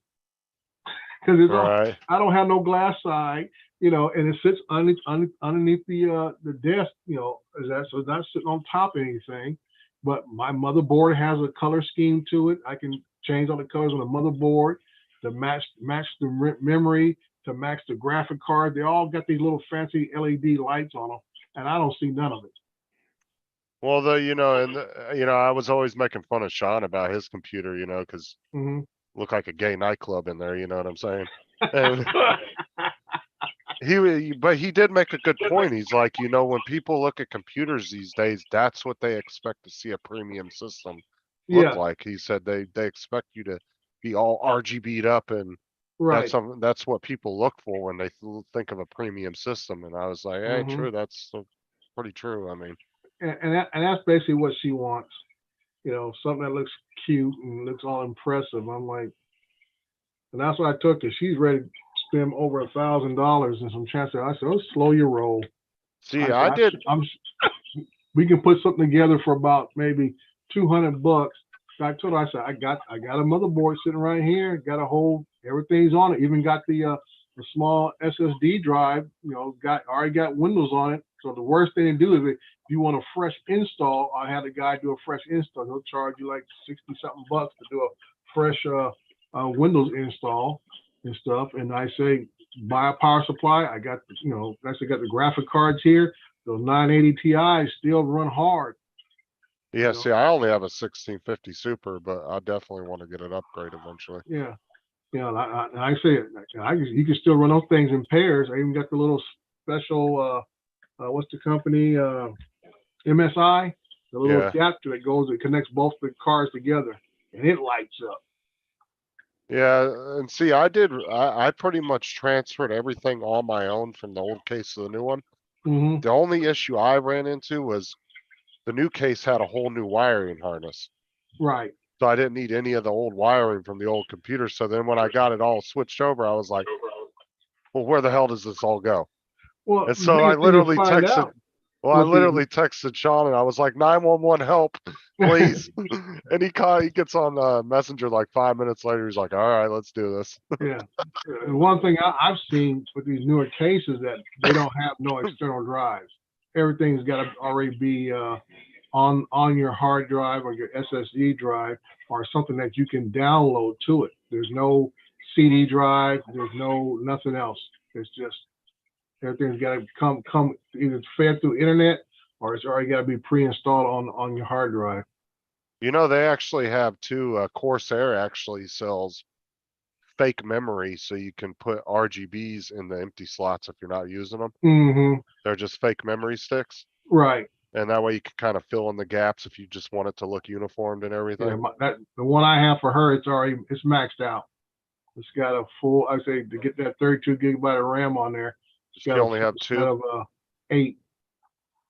because it's all, Right. I don't have no glass side, and it sits underneath the desk, is that, so it's not sitting on top of anything. But my motherboard has a color scheme to it. I can change all the colors on the motherboard to match the memory, to match the graphic card. They all got these little fancy LED lights on them, and I don't see none of it. Well, I was always making fun of Sean about his computer, because Hmm. looked like a gay nightclub in there, you know what I'm saying? And but he did make a good point. He's like, when people look at computers these days, that's what they expect to see a premium system look Yeah, like. He said they expect you to be all RGB'd up, and right. that's what people look for when they think of a premium system. And I was like, hey, Hmm. true, that's pretty true. I mean, And that's basically what she wants. Something that looks cute and looks all impressive. I'm like, and that's why I took it. She's ready to spend over $1,000 and some chances. I said, oh, slow your roll. see, I did. We can put something together for about maybe $200. I told her, I said, I got a motherboard sitting right here. Got a whole, everything's on it. Even got the small SSD drive. Already got Windows on it. So the worst thing to do is if you want a fresh install, I had the guy do a fresh install. He'll charge you like 60 something bucks to do a fresh Windows install and stuff. And I say, buy a power supply. I got, actually got the graphic cards here. Those 980 Ti's still run hard. Yeah, see, I only have a 1650 Super, but I definitely want to get an upgrade eventually. Yeah. I say you can still run those things in pairs. I even got the little special, what's the company? MSI, the little adapter that connects both the cards together, and it lights up. Yeah, and see, I pretty much transferred everything on my own from the old case to the new one. Hmm. The only issue I ran into was the new case had a whole new wiring harness. Right. So I didn't need any of the old wiring from the old computer. So then when I got it all switched over, I was like, well, where the hell does this all go? Well, And so I literally texted, Well, Sean and I was like, 911 help, please. And he gets on Messenger like 5 minutes later. He's like, all right, let's do this. Yeah. And one thing I've seen with these newer cases that they don't have no external drives. Everything's got to already be on your hard drive or your SSD drive or something that you can download to it. There's no CD drive. There's nothing else. It's just everything's got to come either fed through internet or it's already got to be pre-installed on your hard drive. They actually have Corsair actually sells fake memory, so you can put RGBs in the empty slots if you're not using them. Mm-hmm. They're just fake memory sticks. Right. And that way you can kind of fill in the gaps if you just want it to look uniformed and everything. Yeah, the one I have for her, it's maxed out. It's got a full, I say, to get that 32 gigabyte of RAM on there. She only have two. Instead of 8.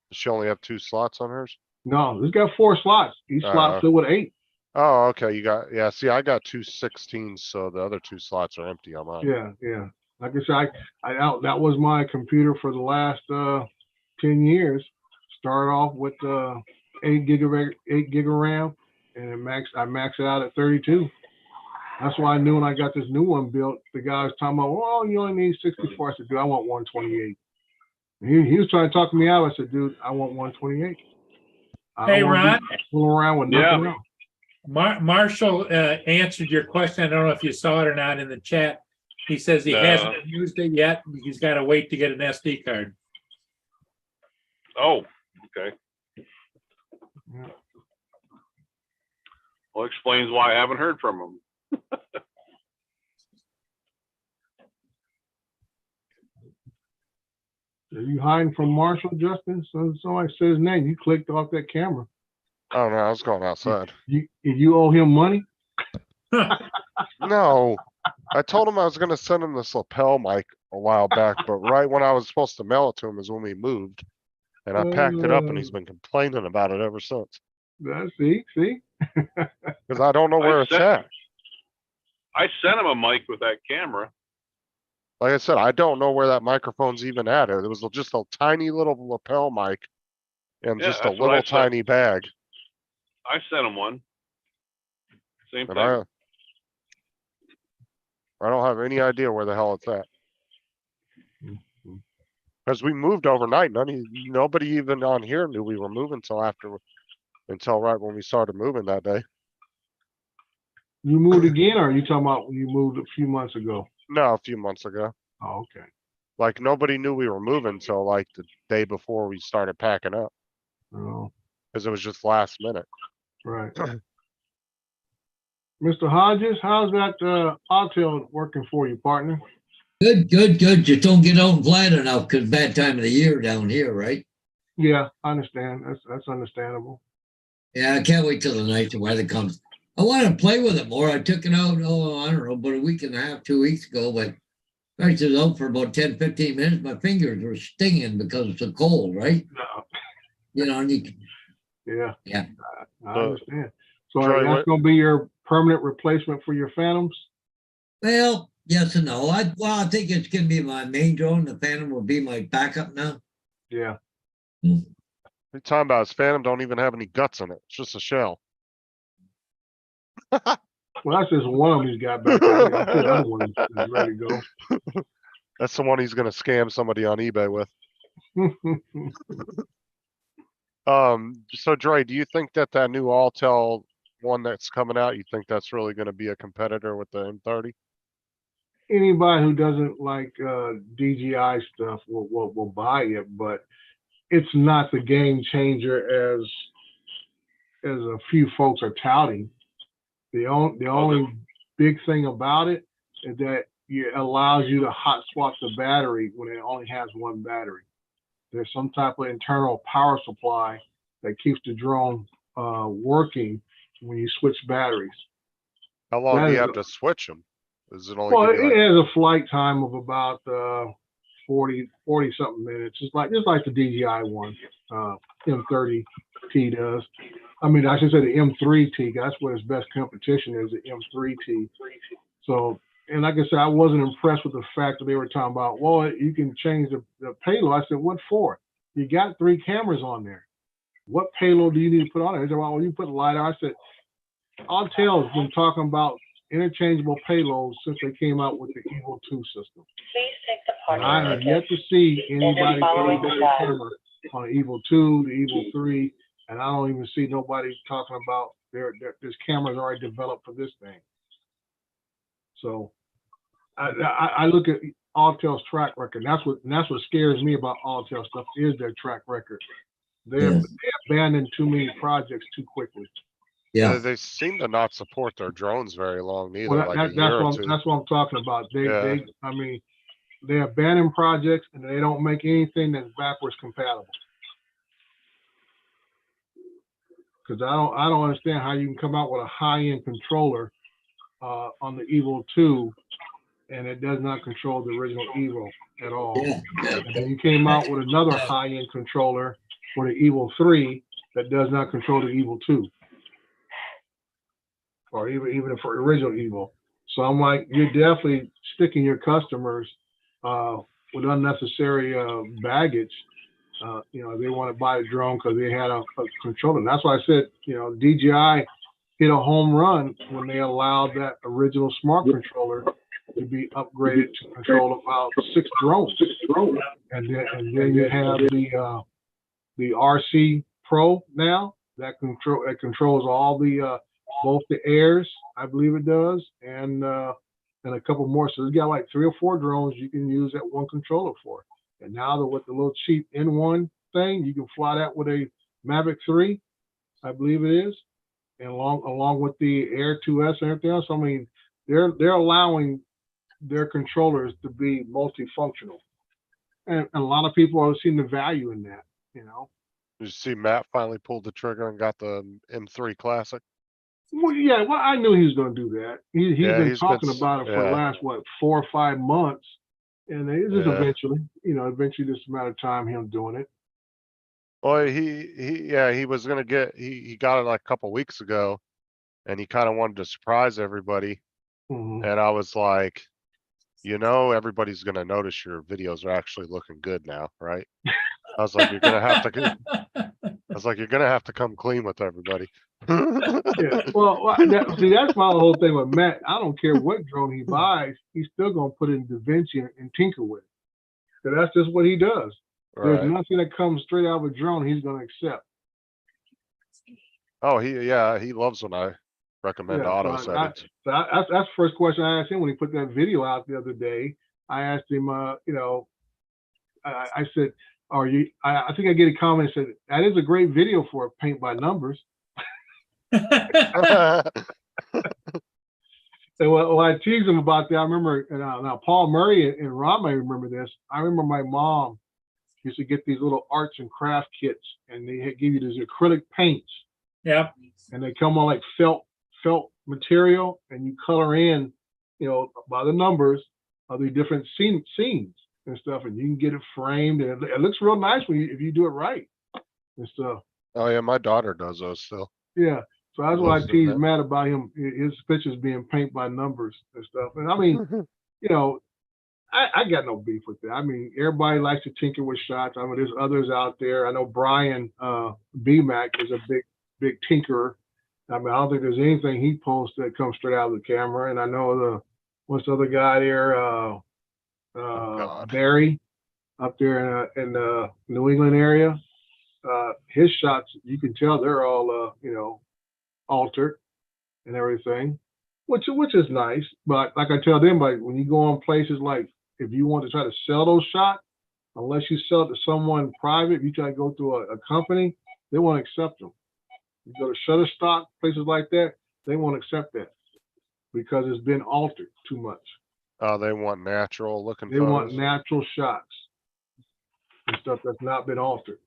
Does she only have 2 slots on hers? No, it's got 4 slots. Each slot's filled with 8. Oh, okay. See, I got 2 16s, so the other 2 slots are empty on mine. Yeah. Like I said, that was my computer for the last 10 years. Started off with 8 gig of RAM, and I maxed it out at 32. That's why I knew when I got this new one built, the guy was talking about, well, you only need 64. I said, dude, I want 128. And he was trying to talk me out. I said, dude, I want 128. I Hey, don't want Ron. to fool around with nothing else. Marshall answered your question. I don't know if you saw it or not in the chat. He says he No. hasn't used it yet. He's got to wait to get an SD card. Oh, okay. Yeah. Well, explains why I haven't heard from him. Are you hiding from Marshall, Justin? So somebody says his name. You clicked off that camera. Oh no, I was going outside. You owe him money? No, I told him I was gonna send him this lapel mic a while back, but right when I was supposed to mail it to him is when we moved. And I packed it up and he's been complaining about it ever since. See? Because I don't know where it's at. I sent him a mic with that camera. Like I said, I don't know where that microphone's even at. It was just a tiny little lapel mic and Yeah, just a that's what I little said. tiny bag. I sent him one. Same And thing. I don't have any idea where the hell it's at. Because we moved overnight. Nobody even on here knew we were moving until right when we started moving that day. You moved again, or are you talking about when you moved a few months ago? No, a few months ago. Oh, okay. Like nobody knew we were moving until like the day before we started packing up. Oh, Because it was just last minute. right. Mr. Hodges, how's that Autel working for you, partner? Good. Just don't get out and flat enough because bad time of the year down here, right? Yeah, I understand. That's understandable. Yeah, I can't wait till the night the weather comes. I want to play with it more. I took it out, I don't know, about a week and a half, 2 weeks ago, but I was out for about 10, 15 minutes. My fingers were stinging because it's so cold, right? No. You know, and you, Yeah. I So, understand. So Troy, that's going to be your permanent replacement for your Phantoms? well, yes and no. I think it's going to be my main drone. The Phantom will be my backup now. Yeah. What you're talking about is Phantom don't even have any guts in it. It's just a shell. Well, that's just one of them he's got back there. The other one is ready to go. That's the one he's gonna scam somebody on eBay with. So Dre, do you think that new Autel one that's coming out, you think that's really gonna be a competitor with the M30? Anybody who doesn't like DJI stuff will buy it, but it's not the game changer as a few folks are touting. The only big thing about it is that it allows you to hot swap the battery when it only has one battery. There's some type of internal power supply that keeps the drone working when you switch batteries. How long That do you is have to switch them? Is it only Well, give you it like, has a flight time of about 40 something minutes. Just like the DJI one, M30T does. I mean, I should say the M3T. That's what its best competition is, the M3T. So, and like I said, I wasn't impressed with the fact that they were talking about, well, you can change the payload. I said, what for? You got 3 cameras on there. What payload do you need to put on there? They said, well, you put LiDAR. I said, Autel has been talking about interchangeable payloads since they came out with the Evo 2 system. And I have yet to see anybody put a camera on the Evo 2, the Evo 3, and I don't even see nobody talking about this camera's already developed for this thing. So I look at Autel's track record. And that's what scares me about Autel stuff is their track record. They abandoned too many projects too quickly. Yeah. they seem to not support their drones very long neither, Well, like a year or two. that's what I'm talking about. Yeah. They abandon projects and they don't make anything that's backwards compatible. Because I don't understand how you can come out with a high-end controller on the Evo 2 and it does not control the original Evo at all. Yeah. And then you came out with another high-end controller for the Evo 3 that does not control the Evo 2. Or even for the original Evo. So I'm like, you're definitely sticking your customers with unnecessary baggage They want to buy the drone because they had a controller. And that's why I said, DJI hit a home run when they allowed that original smart controller to be upgraded to control about 6 drones. And then you have the RC Pro now that controls all the both the airs, I believe it does, and a couple more. So it's got like 3 or 4 drones you can use that one controller for. And now with the little cheap N1 thing, you can fly that with a Mavic 3, I believe it is, and along with the Air 2S and everything else. I mean, they're allowing their controllers to be multifunctional, and a lot of people are seeing the value in that. Did you see Matt finally pulled the trigger and got the M3 Classic? Well, yeah, well, I knew he was going to do that. He's been talking about it for the yeah. last 4 or 5 months, and it's just Yeah. eventually just a matter of time him doing it. Well, he was gonna he got it like a couple weeks ago, and he kind of wanted to surprise everybody. Mhm. And I was like, everybody's gonna notice your videos are actually looking good now, right? I was like, you're gonna have to come clean with everybody. Yeah, well, that's my whole thing with Matt. I don't care what drone he buys, he's still gonna put in DaVinci and tinker with it. So that's just what he does. There's Right. nothing that comes straight out of a drone he's gonna accept. Oh, he loves when I recommend Yeah, auto so settings. that's the first question I asked him when he put that video out the other day. I asked him, I said, I think I get a comment that said, that is a great video for a paint by numbers. So when I teased him about that, I remember, now Paul Murray and Rob may remember this. I remember my mom used to get these little arts and craft kits, and they give you these acrylic paints, Yep. and they come on like felt material, and you color in, by the numbers of the different scenes and stuff, and you can get it framed, and it looks real nice if you do it right and stuff. Oh yeah, my daughter does those still. Yeah. So that's why I Loves doing teased that. Matt about his pictures being paint by numbers and stuff. And I mean, I got no beef with that. I mean, everybody likes to tinker with shots. I mean, there's others out there. I know Brian BMAC is a big tinkerer. I mean, I don't think there's anything he posts that comes straight out of the camera. And I know what's the other guy there, God. Barry, up there in the New England area. His shots, you can tell they're all, altered and everything, which is nice. But like I tell them, like when you go on places like, if you want to try to sell those shots, unless you sell it to someone private, if you try to go through a company, they won't accept them. You go to Shutterstock, places like that, they won't accept that because it's been altered too much. Oh, they want natural looking They want photos. natural shots and stuff that's not been altered.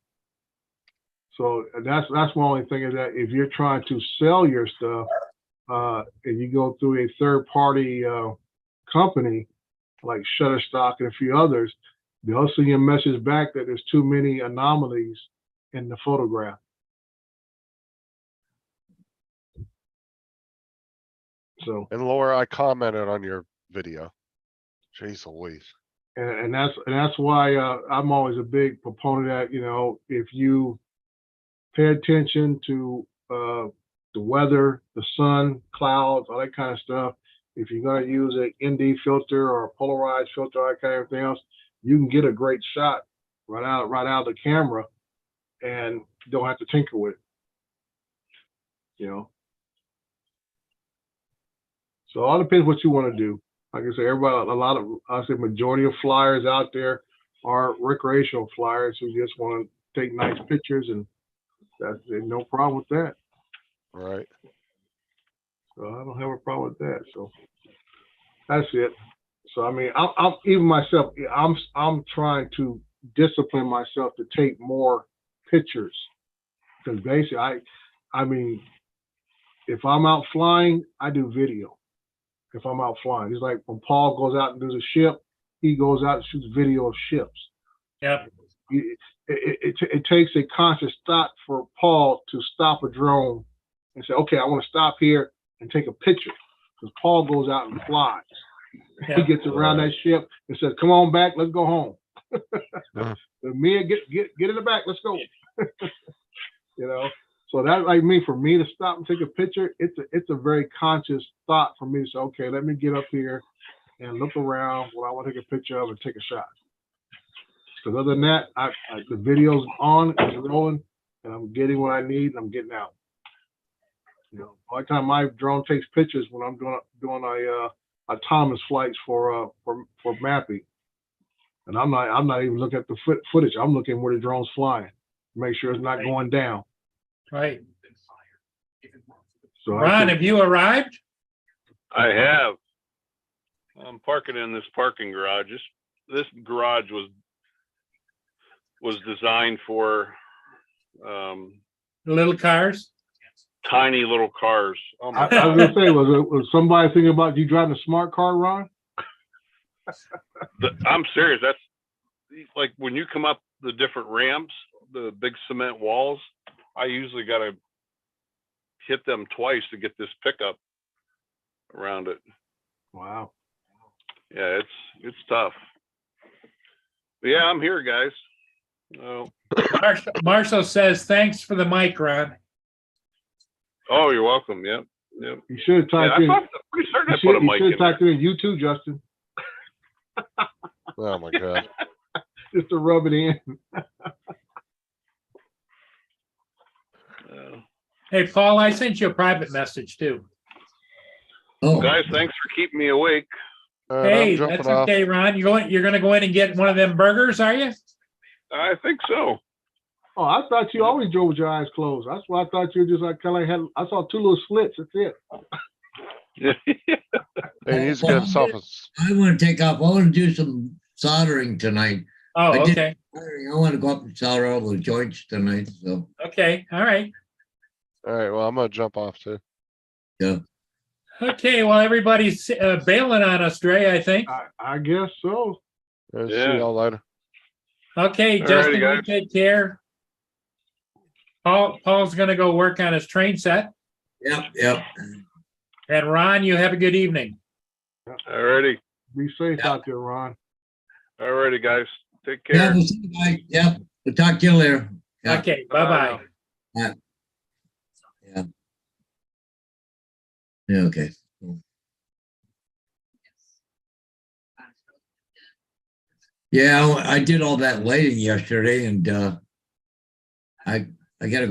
So that's my only thing, is that if you're trying to sell your stuff, if you go through a third party company like Shutterstock and a few others, they'll send you a message back that there's too many anomalies in the photograph. So And Laura, I commented on your video. Jeez Louise. and that's why I'm always a big proponent that, if you pay attention to the weather, the sun, clouds, all that kind of stuff. If you're going to use an ND filter or a polarized filter, all that kind of everything else, you can get a great shot right out of the camera, and don't have to tinker with it. So it all depends what you want to do. Like I say, I say majority of flyers out there are recreational flyers who just want to take nice pictures, and there's no problem with that. Right. So I don't have a problem with that. So that's it. So I mean, I'm even myself, I'm trying to discipline myself to take more pictures, because basically, I mean, if I'm out flying, I do video. If I'm out flying, it's like when Paul goes out and does a ship, he goes out and shoots video of ships. Yep. It takes a conscious thought for Paul to stop a drone and say, okay, I want to stop here and take a picture, because Paul goes out and flies. Yeah. He gets around that ship and says, come on back, let's go home. Mia, get in the back. Let's go. You know, so that like me, for me to stop and take a picture, it's a very conscious thought for me to say, okay, let me get up here and look around what I want to take a picture of and take a shot. Because other than that, the video's on, it's rolling, and I'm getting what I need, and I'm getting out. You know, all the time my drone takes pictures when I'm doing autonomous flights for mapping, and I'm not even looking at the footage. I'm looking where the drone's flying, make sure it's not going down. Right. So Ron, have you arrived? I have. I'm parking in this parking garage. This garage was designed for Little cars? tiny little cars. Oh my I was God. gonna say, was somebody thinking about you driving a smart car, Ron? I'm serious. That's like when you come up the different ramps, the big cement walls, I usually got to hit them twice to get this pickup around it. Wow. Yeah, it's tough. But yeah, I'm here, guys. Oh, Marshall says, thanks for the mic, Ron. oh, you're welcome. Yep, yep. You should have Yeah, typed in. I'm pretty certain I You put a should mic in have there. typed in you too, Justin, Oh my God. just to rub it in. Hey, Paul, I sent you a private message too. Oh, Guys, thanks for keeping me awake. All right, Hey, I'm jumping that's off. okay, Ron. You're gonna go in and get one of them burgers, are you? I think so. Oh, I thought you always drove with your eyes closed. That's why I thought you were just like kind of had. I saw two little slits. That's it. Hey, he's getting himself a. I want to take off. I want to do some soldering tonight. Oh, I did- okay, I want to go up and solder all the joints tonight. So okay, all right. All right, well, I'm gonna jump off too. yeah. Okay, well, everybody's bailing on us, Dre, I think. I guess so. See Yeah. y'all later. Okay, Alrighty, Justin, you guys. take care. Paul's gonna go work on his train set. Yep. And Ron, you have a good evening. Alrighty, Be safe Yeah. out there, Ron. alrighty, guys. Take Yeah, care. we'll see you guys. Yep. We'll talk to you later. Yeah. Okay, Bye-bye bye-bye. Yeah, okay. Yeah, I did all that lighting yesterday and I gotta